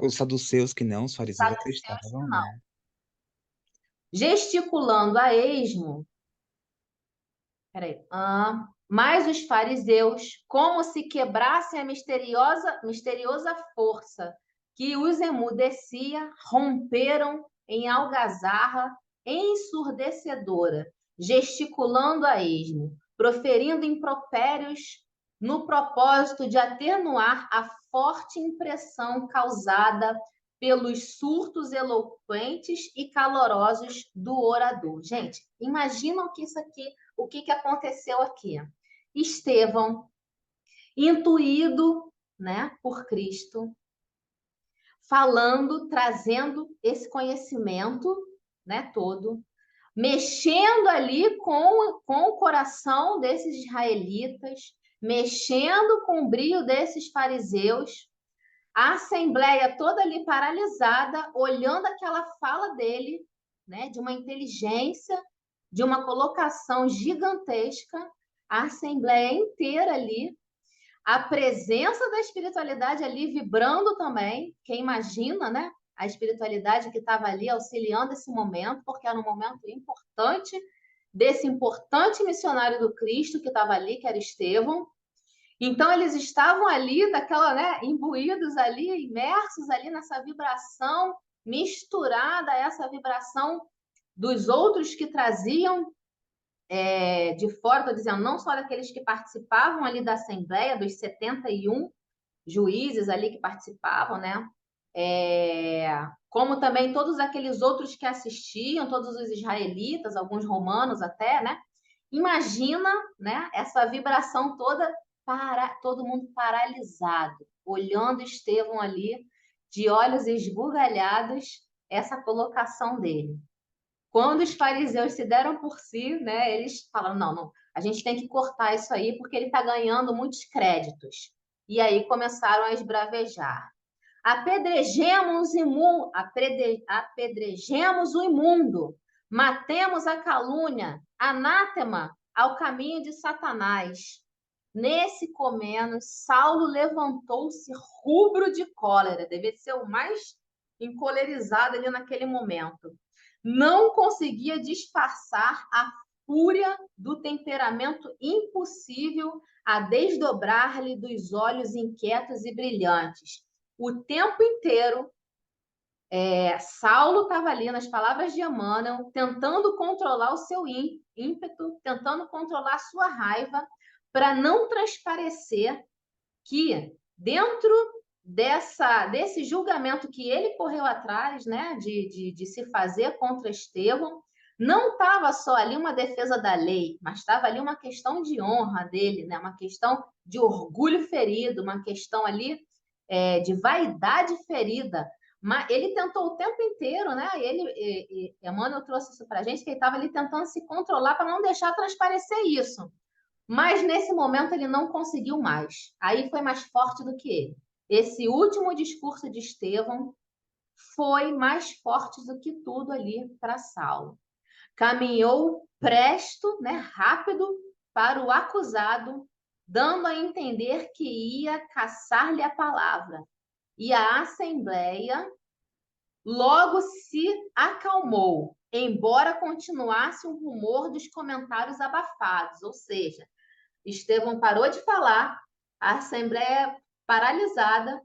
Os saduceus que não, os fariseus Saduceus que acreditavam, não. né? Gesticulando a esmo, peraí, mas os fariseus, como se quebrassem a misteriosa força que os emudecia, romperam em algazarra ensurdecedora, gesticulando a esmo, proferindo impropérios no propósito de atenuar a forte impressão causada pelos surtos eloquentes e calorosos do orador. Gente, imaginam que isso aqui, o que aconteceu aqui? Estevão, intuído, né, por Cristo, falando, trazendo esse conhecimento, né, todo, mexendo ali com o coração desses israelitas, mexendo com o brio desses fariseus, a assembleia toda ali paralisada, olhando aquela fala dele, né, de uma inteligência, de uma colocação gigantesca, a assembleia inteira ali, a presença da espiritualidade ali vibrando também, quem imagina, né? A espiritualidade que estava ali auxiliando esse momento, porque era um momento importante desse importante missionário do Cristo que estava ali, que era Estevão. Então, eles estavam ali, daquela, né, imbuídos ali, imersos ali nessa vibração, misturada a essa vibração dos outros que traziam de fora, estou dizendo, não só daqueles que participavam ali da Assembleia, dos 71 juízes ali que participavam, né? Como também todos aqueles outros que assistiam, todos os israelitas, alguns romanos até, né? Imagina, né, essa vibração toda, todo mundo paralisado, olhando Estevão ali, de olhos esbugalhados, essa colocação dele. Quando os fariseus se deram por si, né, eles falaram, não, a gente tem que cortar isso aí, porque ele está ganhando muitos créditos. E aí começaram a esbravejar. Apedrejemos o imundo, matemos a calúnia, anátema ao caminho de Satanás. Nesse comeno, Saulo levantou-se rubro de cólera, devia ser o mais encolerizado ali naquele momento. Não conseguia disfarçar a fúria do temperamento impossível a desdobrar-lhe dos olhos inquietos e brilhantes. O tempo inteiro, Saulo estava ali, nas palavras de Emmanuel, tentando controlar o seu ímpeto, tentando controlar a sua raiva, para não transparecer que dentro desse julgamento que ele correu atrás, né, de se fazer contra Estevão, não estava só ali uma defesa da lei, mas estava ali uma questão de honra dele, né, uma questão de orgulho ferido, uma questão ali de vaidade ferida. Mas ele tentou o tempo inteiro, né? Emmanuel trouxe isso para a gente, que ele estava ali tentando se controlar para não deixar transparecer isso. Mas nesse momento ele não conseguiu mais. Aí foi mais forte do que ele. Esse último discurso de Estevão foi mais forte do que tudo ali para Saulo. Caminhou presto, né, rápido, para o acusado, dando a entender que ia caçar-lhe a palavra. E a assembleia logo se acalmou, embora continuasse um rumor dos comentários abafados, ou seja, Estevão parou de falar, a assembleia paralisada,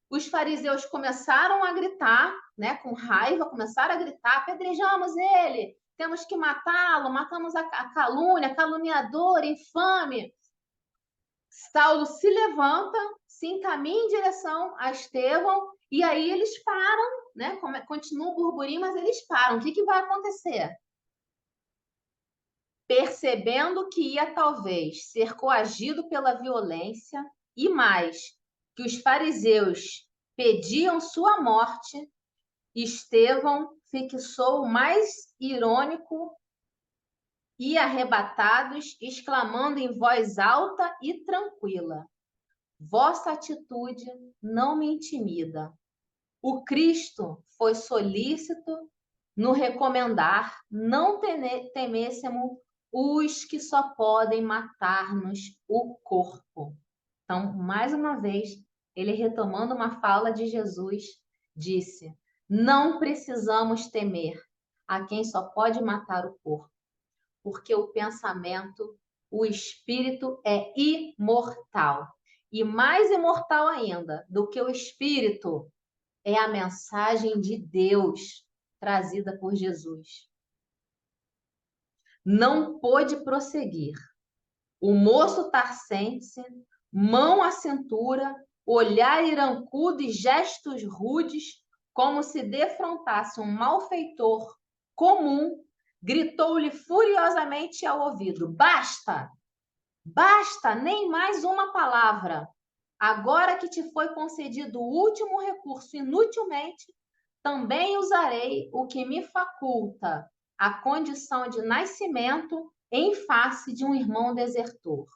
os fariseus começaram a gritar, né, com raiva, começaram a gritar, apedrejamos ele, temos que matá-lo, matamos a calúnia, caluniador, infame. Saulo se levanta, se encaminha em direção a Estevão, e aí eles param, né? Continua o burburinho, mas eles param. O que vai acontecer? Percebendo que ia talvez ser coagido pela violência e mais, que os fariseus pediam sua morte, Estevão fixou o mais irônico e arrebatados, exclamando em voz alta e tranquila: vossa atitude não me intimida. O Cristo foi solícito no recomendar não temêssemos os que só podem matar-nos o corpo. Então, mais uma vez, ele retomando uma fala de Jesus, disse: não precisamos temer a quem só pode matar o corpo, porque o pensamento, o espírito é imortal. E mais imortal ainda do que o espírito é a mensagem de Deus trazida por Jesus. Não pôde prosseguir. O moço tarcense, mão à cintura, olhar irancudo e gestos rudes, como se defrontasse um malfeitor comum, gritou-lhe furiosamente ao ouvido: basta! Basta, nem mais uma palavra. Agora que te foi concedido o último recurso inutilmente, também usarei o que me faculta a condição de nascimento em face de um irmão desertor.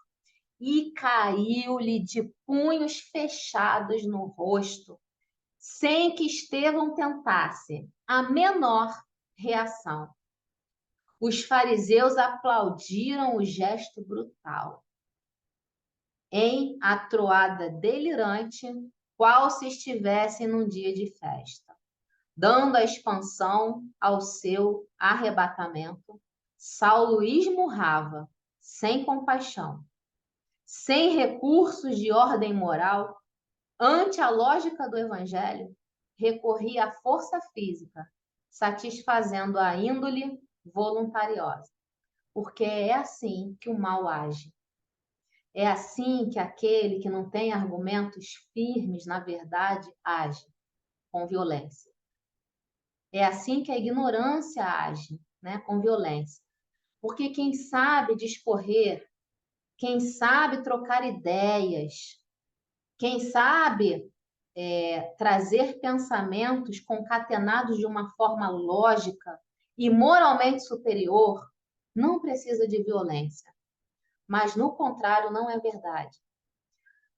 E caiu-lhe de punhos fechados no rosto, sem que Estevão tentasse a menor reação. Os fariseus aplaudiram o gesto brutal. Em atroada delirante, qual se estivesse num dia de festa. Dando a expansão ao seu arrebatamento, Saulo esmurrava, sem compaixão, sem recursos de ordem moral, ante a lógica do evangelho, recorria à força física, satisfazendo a índole voluntariosa. porque é assim que o mal age. É assim que aquele que não tem argumentos firmes, na verdade, age com violência. É assim que a ignorância age, né, com violência. Porque quem sabe discorrer, quem sabe trocar ideias, quem sabe trazer pensamentos concatenados de uma forma lógica e moralmente superior, não precisa de violência. Mas, no contrário, não é verdade.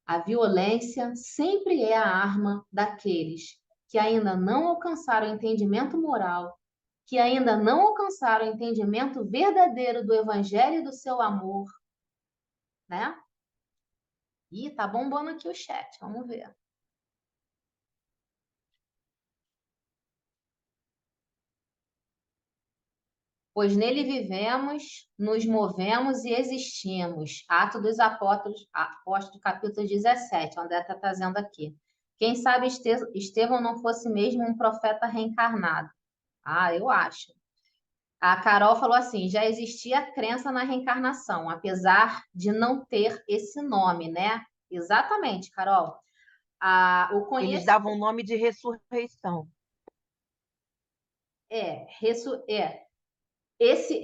A violência sempre é a arma daqueles que ainda não alcançaram o entendimento moral, que ainda não alcançaram o entendimento verdadeiro do Evangelho e do seu amor, né? Ih, tá bombando aqui o chat, vamos ver. Pois nele vivemos, nos movemos e existimos. Atos dos Apóstolos, capítulo 17, o André está trazendo aqui. Quem sabe Estevão não fosse mesmo um profeta reencarnado? Ah, eu acho. A Carol falou assim: já existia a crença na reencarnação, apesar de não ter esse nome, né? Exatamente, Carol. O Eles conhecimento davam o nome de ressurreição. é, esse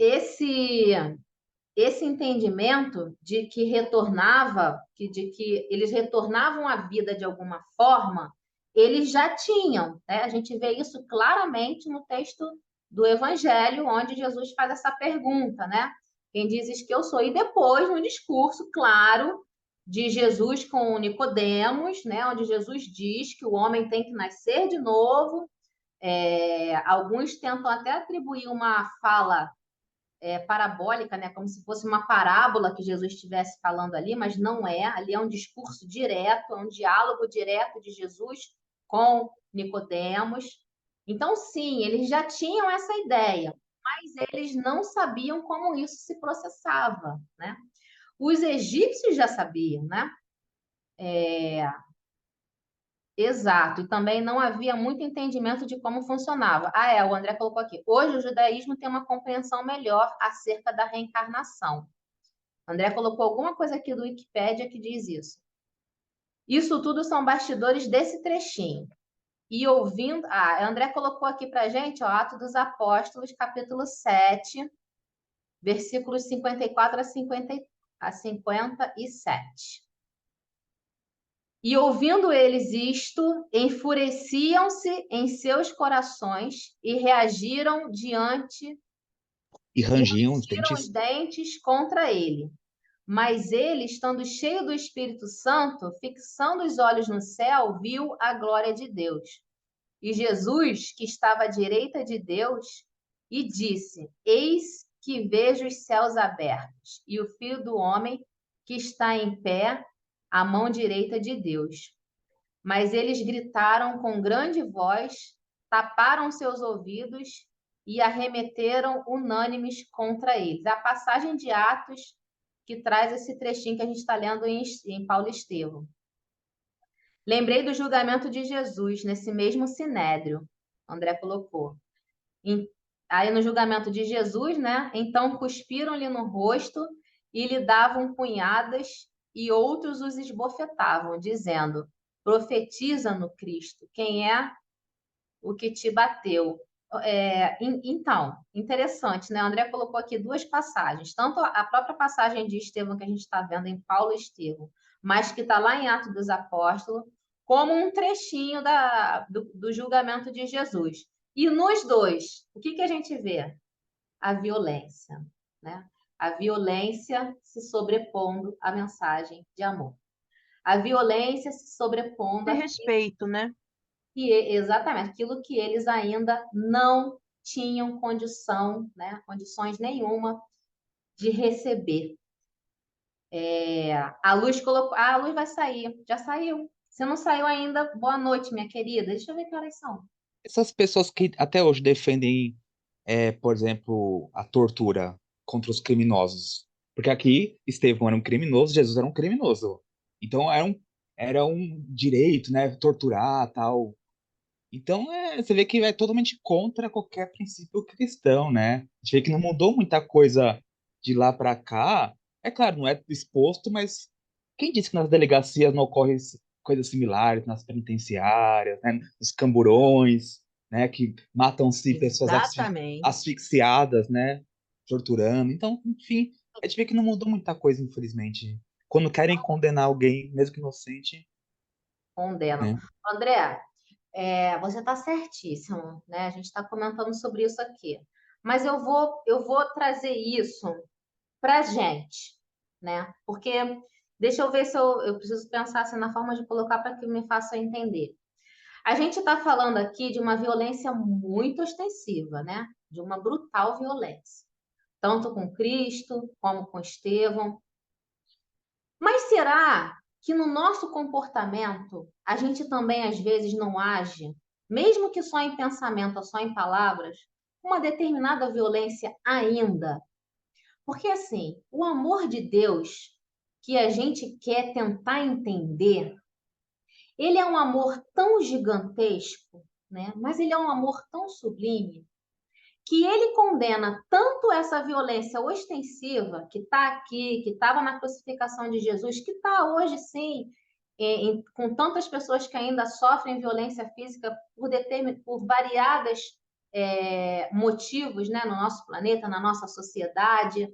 esse entendimento de que de que eles retornavam à vida de alguma forma, eles já tinham, né? A gente vê isso claramente no texto do Evangelho, onde Jesus faz essa pergunta, né? Quem dizes que eu sou? E depois, no discurso, claro, de Jesus com Nicodemos, né? Onde Jesus diz que o homem tem que nascer de novo. Alguns tentam até atribuir uma fala parabólica, né? Como se fosse uma parábola que Jesus estivesse falando ali, mas não é. Ali é um discurso direto, é um diálogo direto de Jesus com Nicodemos. Então, sim, eles já tinham essa ideia, mas eles não sabiam como isso se processava, né? Os egípcios já sabiam, né? Exato, e também não havia muito entendimento de como funcionava. O André colocou aqui. Hoje o judaísmo tem uma compreensão melhor acerca da reencarnação. O André colocou alguma coisa aqui do Wikipédia que diz isso. Isso tudo são bastidores desse trechinho. E ouvindo. André colocou aqui para gente, ó, Atos dos Apóstolos, capítulo 7, versículos 54 a 57. E ouvindo eles isto, enfureciam-se em seus corações e reagiram E e rangiam os rangiram os dentes. dentes contra ele. Mas ele, estando cheio do Espírito Santo, fixando os olhos no céu, viu a glória de Deus. E Jesus, que estava à direita de Deus, e disse: Eis que vejo os céus abertos, e o Filho do Homem que está em pé à mão direita de Deus. Mas eles gritaram com grande voz, taparam seus ouvidos e arremeteram unânimes contra eles. A passagem de Atos que traz esse trechinho que a gente está lendo em Paulo Estevão. Lembrei do julgamento de Jesus nesse mesmo sinédrio, André colocou. Aí no julgamento de Jesus, né? Então cuspiram-lhe no rosto e lhe davam punhadas e outros os esbofetavam, dizendo: profetiza no Cristo, quem é o que te bateu? Então, interessante, né? O André colocou aqui duas passagens, tanto a própria passagem de Estevão que a gente está vendo em Paulo e Estevão, mas que está lá em Atos dos Apóstolos, como um trechinho do julgamento de Jesus. E nos dois, o que a gente vê? A violência, né? A violência se sobrepondo à mensagem de amor. A violência se sobrepondo De respeito, né? exatamente aquilo que eles ainda não tinham condição, né? Condições nenhuma de receber. A Luz colocou, a Luz vai sair, já saiu. Se não saiu ainda, boa noite, minha querida. Deixa eu ver que horas são. Essas pessoas que até hoje defendem, por exemplo, a tortura contra os criminosos. Porque aqui Estevão era um criminoso, Jesus era um criminoso. Então era um direito, né, torturar, tal. Então você vê que é totalmente contra qualquer princípio cristão, né? A gente vê que não mudou muita coisa de lá para cá, é claro, não é exposto, mas quem disse que nas delegacias não ocorrem coisas similares, nas penitenciárias, né, nos camburões, né, que matam-se pessoas Exatamente. asfixiadas, né, torturando. Então, enfim, a gente vê que não mudou muita coisa, infelizmente. Quando querem condenar alguém, mesmo que inocente, Condenam. né? André, você está certíssimo, né? A gente está comentando sobre isso aqui. Mas eu vou trazer isso para a gente, né? Porque deixa eu ver se eu preciso pensar assim, na forma de colocar para que me faça entender. A gente está falando aqui de uma violência muito ostensiva, né? De uma brutal violência, tanto com Cristo como com Estevão. Mas será que no nosso comportamento a gente também às vezes não age, mesmo que só em pensamento ou só em palavras, uma determinada violência ainda? Porque assim, o amor de Deus que a gente quer tentar entender, ele é um amor tão gigantesco, né? Mas ele é um amor tão sublime que ele condena tanto essa violência ostensiva que está aqui, que estava na crucificação de Jesus, que está hoje sim, com tantas pessoas que ainda sofrem violência física por variadas motivos, né, no nosso planeta, na nossa sociedade.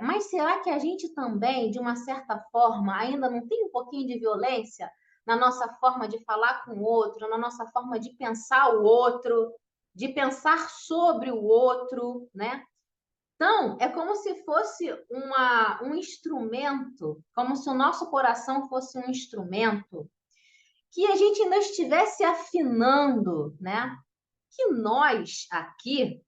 Mas será que a gente também, de uma certa forma, ainda não tem um pouquinho de violência na nossa forma de falar com o outro, na nossa forma de pensar o outro, de pensar sobre o outro, né? Então, é como se fosse um instrumento, como se o nosso coração fosse um instrumento que a gente ainda estivesse afinando, né? Que nós aqui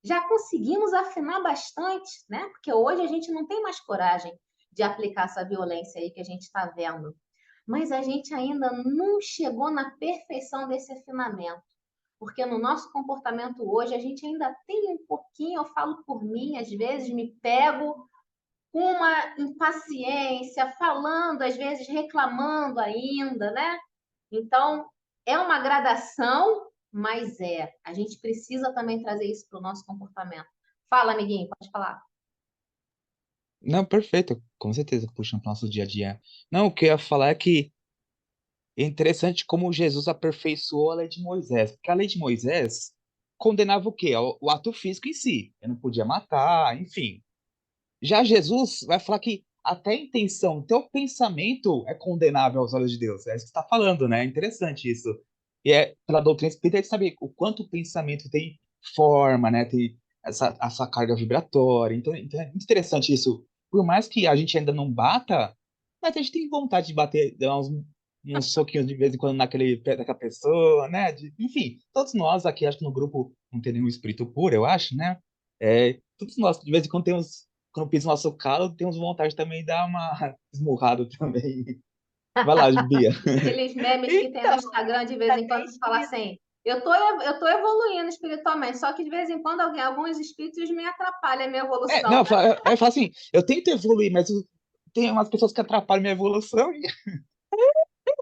já conseguimos afinar bastante, né? Porque hoje a gente não tem mais coragem de aplicar essa violência aí que a gente está vendo. Mas a gente ainda não chegou na perfeição desse afinamento. Porque no nosso comportamento hoje, a gente ainda tem um pouquinho, eu falo por mim, às vezes me pego com uma impaciência, falando, às vezes reclamando ainda, né? Então, é uma gradação, mas a gente precisa também trazer isso para o nosso comportamento. Fala, amiguinho, pode falar. Não, perfeito, com certeza, puxa para o nosso dia a dia. Não, o que eu ia falar é que é interessante como Jesus aperfeiçoou a lei de Moisés, porque a lei de Moisés condenava o quê? O ato físico em si. Eu não podia matar, enfim. Já Jesus vai falar que até a intenção, teu pensamento é condenável aos olhos de Deus. É isso que está falando, né? É interessante isso. E pela doutrina espírita, a gente sabe o quanto o pensamento tem forma, né? Tem essa carga vibratória. Então é muito interessante isso. Por mais que a gente ainda não bata, mas a gente tem vontade de bater, dar uns soquinhos de vez em quando naquele pé daquela pessoa, né? Enfim, todos nós aqui, acho que no grupo não tem nenhum espírito puro, eu acho, né? Todos nós, de vez em quando, temos quando pisa no nosso calo, temos vontade também de dar uma esmurrada também. Vai lá, Bia. Aqueles memes que tem no Então, Instagram de vez tá em até quando que fala escrito. assim, eu tô evoluindo espiritualmente, só que de vez em quando alguns espíritos me atrapalham a minha evolução. Não, eu falo assim, eu tento evoluir, mas tem umas pessoas que atrapalham minha evolução.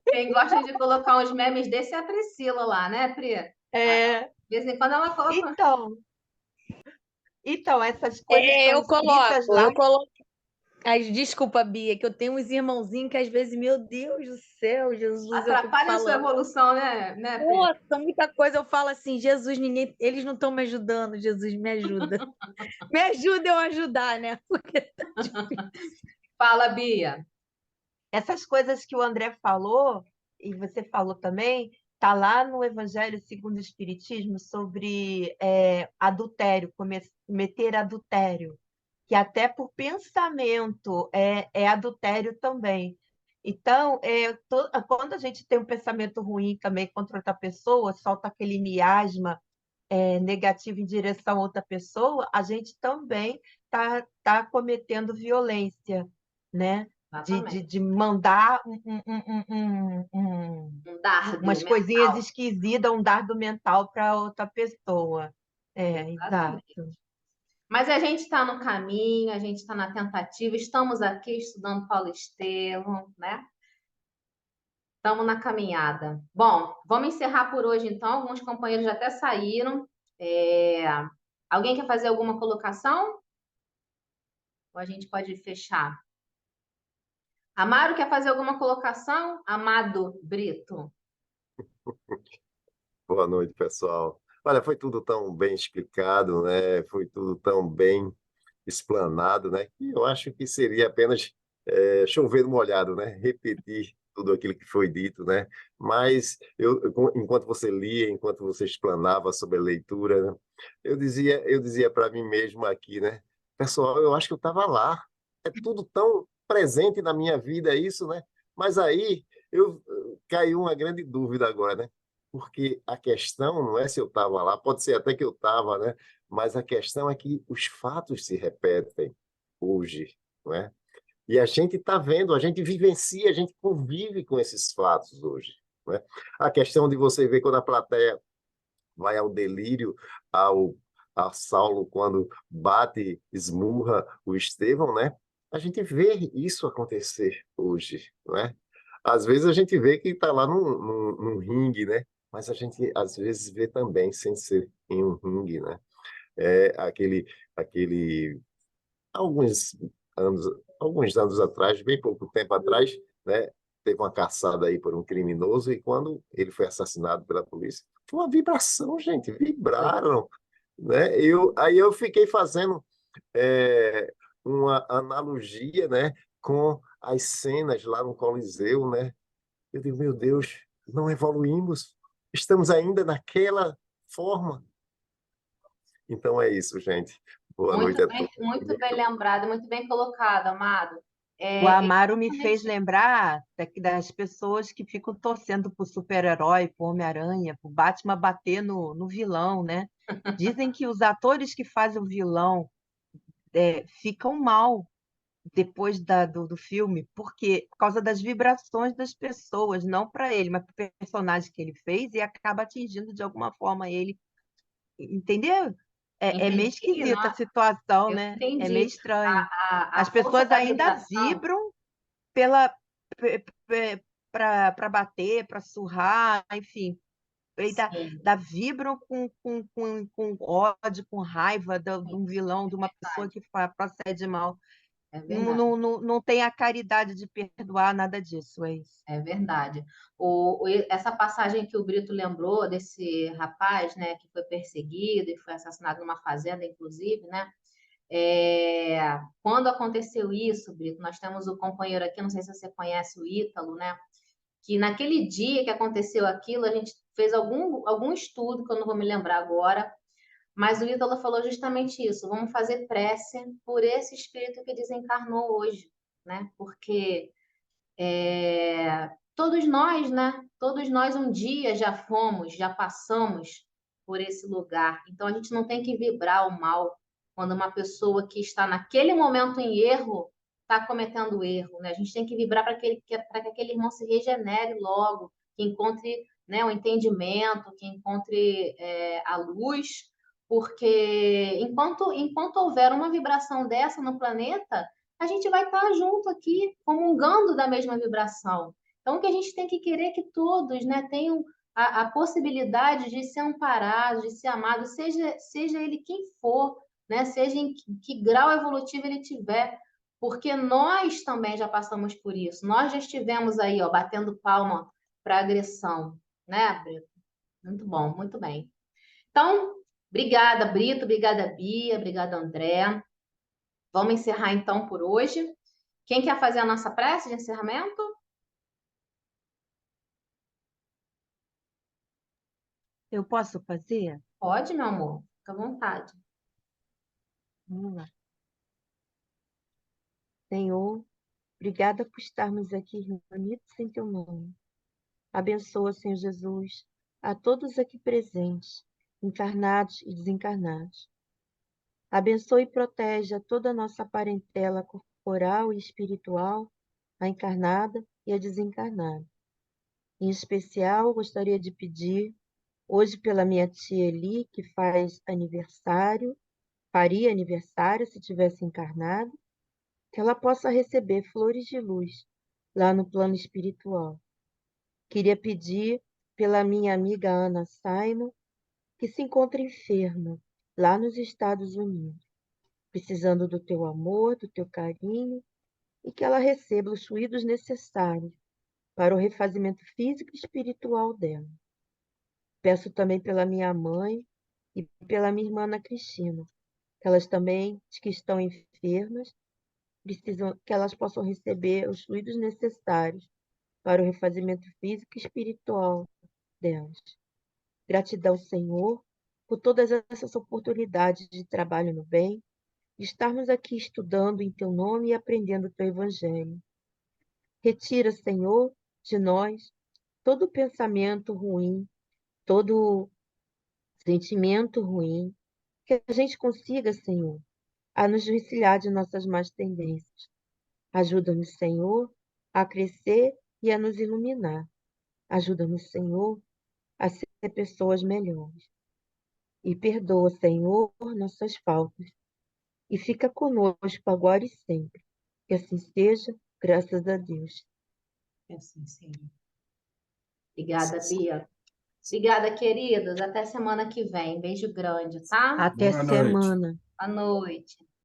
Quem gosta de colocar uns memes desse é a Priscila lá, né, Pri? É, De vez em quando ela coloca. então, essas coisas estão Eu escritas coloco, lá. eu coloco. Ai, desculpa, Bia, que eu tenho uns irmãozinhos que às vezes, meu Deus do céu, Jesus, eu fico Atrapalha a sua falando. evolução, né, Pri? Nossa, muita coisa eu falo assim, Jesus, eles não estão me ajudando, Jesus, me ajuda. Me ajuda eu a ajudar, né? Porque tá difícil. Fala, Bia. Essas coisas que o André falou, e você falou também, está lá no Evangelho segundo o Espiritismo sobre adultério, cometer adultério, que até por pensamento é adultério também. Então, quando a gente tem um pensamento ruim também contra outra pessoa, solta aquele miasma negativo em direção a outra pessoa, a gente também tá cometendo violência, né? Exatamente. De mandar Um dardo umas coisinhas mental. esquisitas, um dardo mental para outra pessoa. Exato. Exatamente. Mas a gente está no caminho, a gente está na tentativa, estamos aqui estudando Paulo Estevam, né? Estamos na caminhada. Bom, vamos encerrar por hoje, então. Alguns companheiros já até saíram. Alguém quer fazer alguma colocação? Ou a gente pode fechar? Amaro, quer fazer alguma colocação? Amado Brito. Boa noite, pessoal. Olha, foi tudo tão bem explicado, né? Foi tudo tão bem explanado, né? Que eu acho que seria apenas chover no molhado, né? Repetir tudo aquilo que foi dito, né? Mas enquanto você lia, enquanto você explanava sobre a leitura, né? Eu dizia para mim mesmo aqui, né? Pessoal, eu acho que eu estava lá. É tudo tão presente na minha vida isso, né? Mas aí caiu uma grande dúvida agora, né? Porque a questão não é se eu estava lá, pode ser até que eu estava, né? Mas a questão é que os fatos se repetem hoje, não é? E a gente está vendo, a gente vivencia, a gente convive com esses fatos hoje, não é? A questão de você ver quando a plateia vai ao delírio, ao a Saulo quando bate, esmurra o Estevão, né? A gente vê isso acontecer hoje, não é? Às vezes a gente vê que está lá num ringue, né? Mas a gente às vezes vê também sem ser em um ringue, né? É aquele alguns anos, alguns anos atrás, bem pouco tempo atrás, né? Teve uma caçada aí por um criminoso e quando ele foi assassinado pela polícia, foi uma vibração, gente, vibraram, né? Aí eu fiquei fazendo é, uma analogia, né, com as cenas lá no Coliseu, né? Eu digo, meu Deus, não evoluímos, estamos ainda naquela forma. Então é isso, gente. Boa noite a todos. Muito bem lembrado, muito bem colocado, Amado. O É Amaro me fez exatamente lembrar das pessoas que ficam torcendo por super-herói, por Homem-Aranha, por Batman bater no vilão, né? Dizem que os atores que fazem o vilão ficam mal depois do filme, porque por causa das vibrações das pessoas, não para ele, mas para o personagem que ele fez, e acaba atingindo de alguma forma ele. Entendeu? É meio entendi, esquisita a não, situação, eu né? É meio entendi. estranho. A As força pessoas da ainda vibração, vibram para bater, para surrar, enfim. sim, Vibram com ódio, com raiva de um vilão, de uma pessoa verdade, que procede mal. é Não, verdade. não, não, não tem a caridade de perdoar nada disso, é isso. É verdade. Essa passagem que o Brito lembrou desse rapaz, né, que foi perseguido e foi assassinado numa fazenda, inclusive, né? Quando aconteceu isso, Brito, nós temos o companheiro aqui, não sei se você conhece o Ítalo, né? Que naquele dia que aconteceu aquilo, a gente fez algum estudo, que eu não vou me lembrar agora, mas o Ítalo falou justamente isso. Vamos fazer prece por esse espírito que desencarnou hoje, né? Porque todos nós, né? Todos nós um dia já fomos, já passamos por esse lugar. Então a gente não tem que vibrar o mal quando uma pessoa que está naquele momento em erro está cometendo erro, né? A gente tem que vibrar para que aquele irmão se regenere logo, que encontre, né, o entendimento, que encontre a luz, porque enquanto houver uma vibração dessa no planeta, a gente vai estar junto aqui, comungando da mesma vibração. Então, o que a gente tem que querer é que todos, né, tenham a possibilidade de ser amparados, de ser amados, seja ele quem for, né, seja em que grau evolutivo ele tiver, porque nós também já passamos por isso. Nós já estivemos aí, ó, batendo palma para agressão, né, Brito? Muito bom, muito bem. Então, obrigada, Brito, obrigada, Bia, obrigada, André. Vamos encerrar então por hoje. Quem quer fazer a nossa prece de encerramento? Eu posso fazer? Pode, meu amor. Fica à vontade. Vamos lá. Senhor, obrigada por estarmos aqui reunidos em teu nome. Abençoa, Senhor Jesus, a todos aqui presentes, encarnados e desencarnados. Abençoe e protege a toda a nossa parentela corporal e espiritual, a encarnada e a desencarnada. Em especial, gostaria de pedir, hoje pela minha tia Eli, que faria aniversário se tivesse encarnado, que ela possa receber flores de luz lá no plano espiritual. Queria pedir pela minha amiga Ana Simon, que se encontra enferma lá nos Estados Unidos. precisando do teu amor, do teu carinho, e que ela receba os fluidos necessários para o refazimento físico e espiritual dela. Peço também pela minha mãe e pela minha irmã Ana Cristina, que elas também, que estão enfermas, precisam que elas possam receber os fluidos necessários para o refazimento físico e espiritual delas. Gratidão, Senhor, por todas essas oportunidades de trabalho no bem, de estarmos aqui estudando em Teu nome e aprendendo o Teu Evangelho. Retira, Senhor, de nós todo pensamento ruim, todo sentimento ruim, que a gente consiga, Senhor, a nos desvencilhar de nossas más tendências. Ajuda-nos, Senhor, a crescer e a nos iluminar. Ajuda-nos, Senhor, a ser pessoas melhores. E perdoa, Senhor, nossas faltas. E fica conosco agora e sempre. Que assim seja, graças a Deus. Que assim seja. Obrigada, Bia. Obrigada, queridos. Até semana que vem. Beijo grande, tá? Até Boa noite. semana. Boa noite.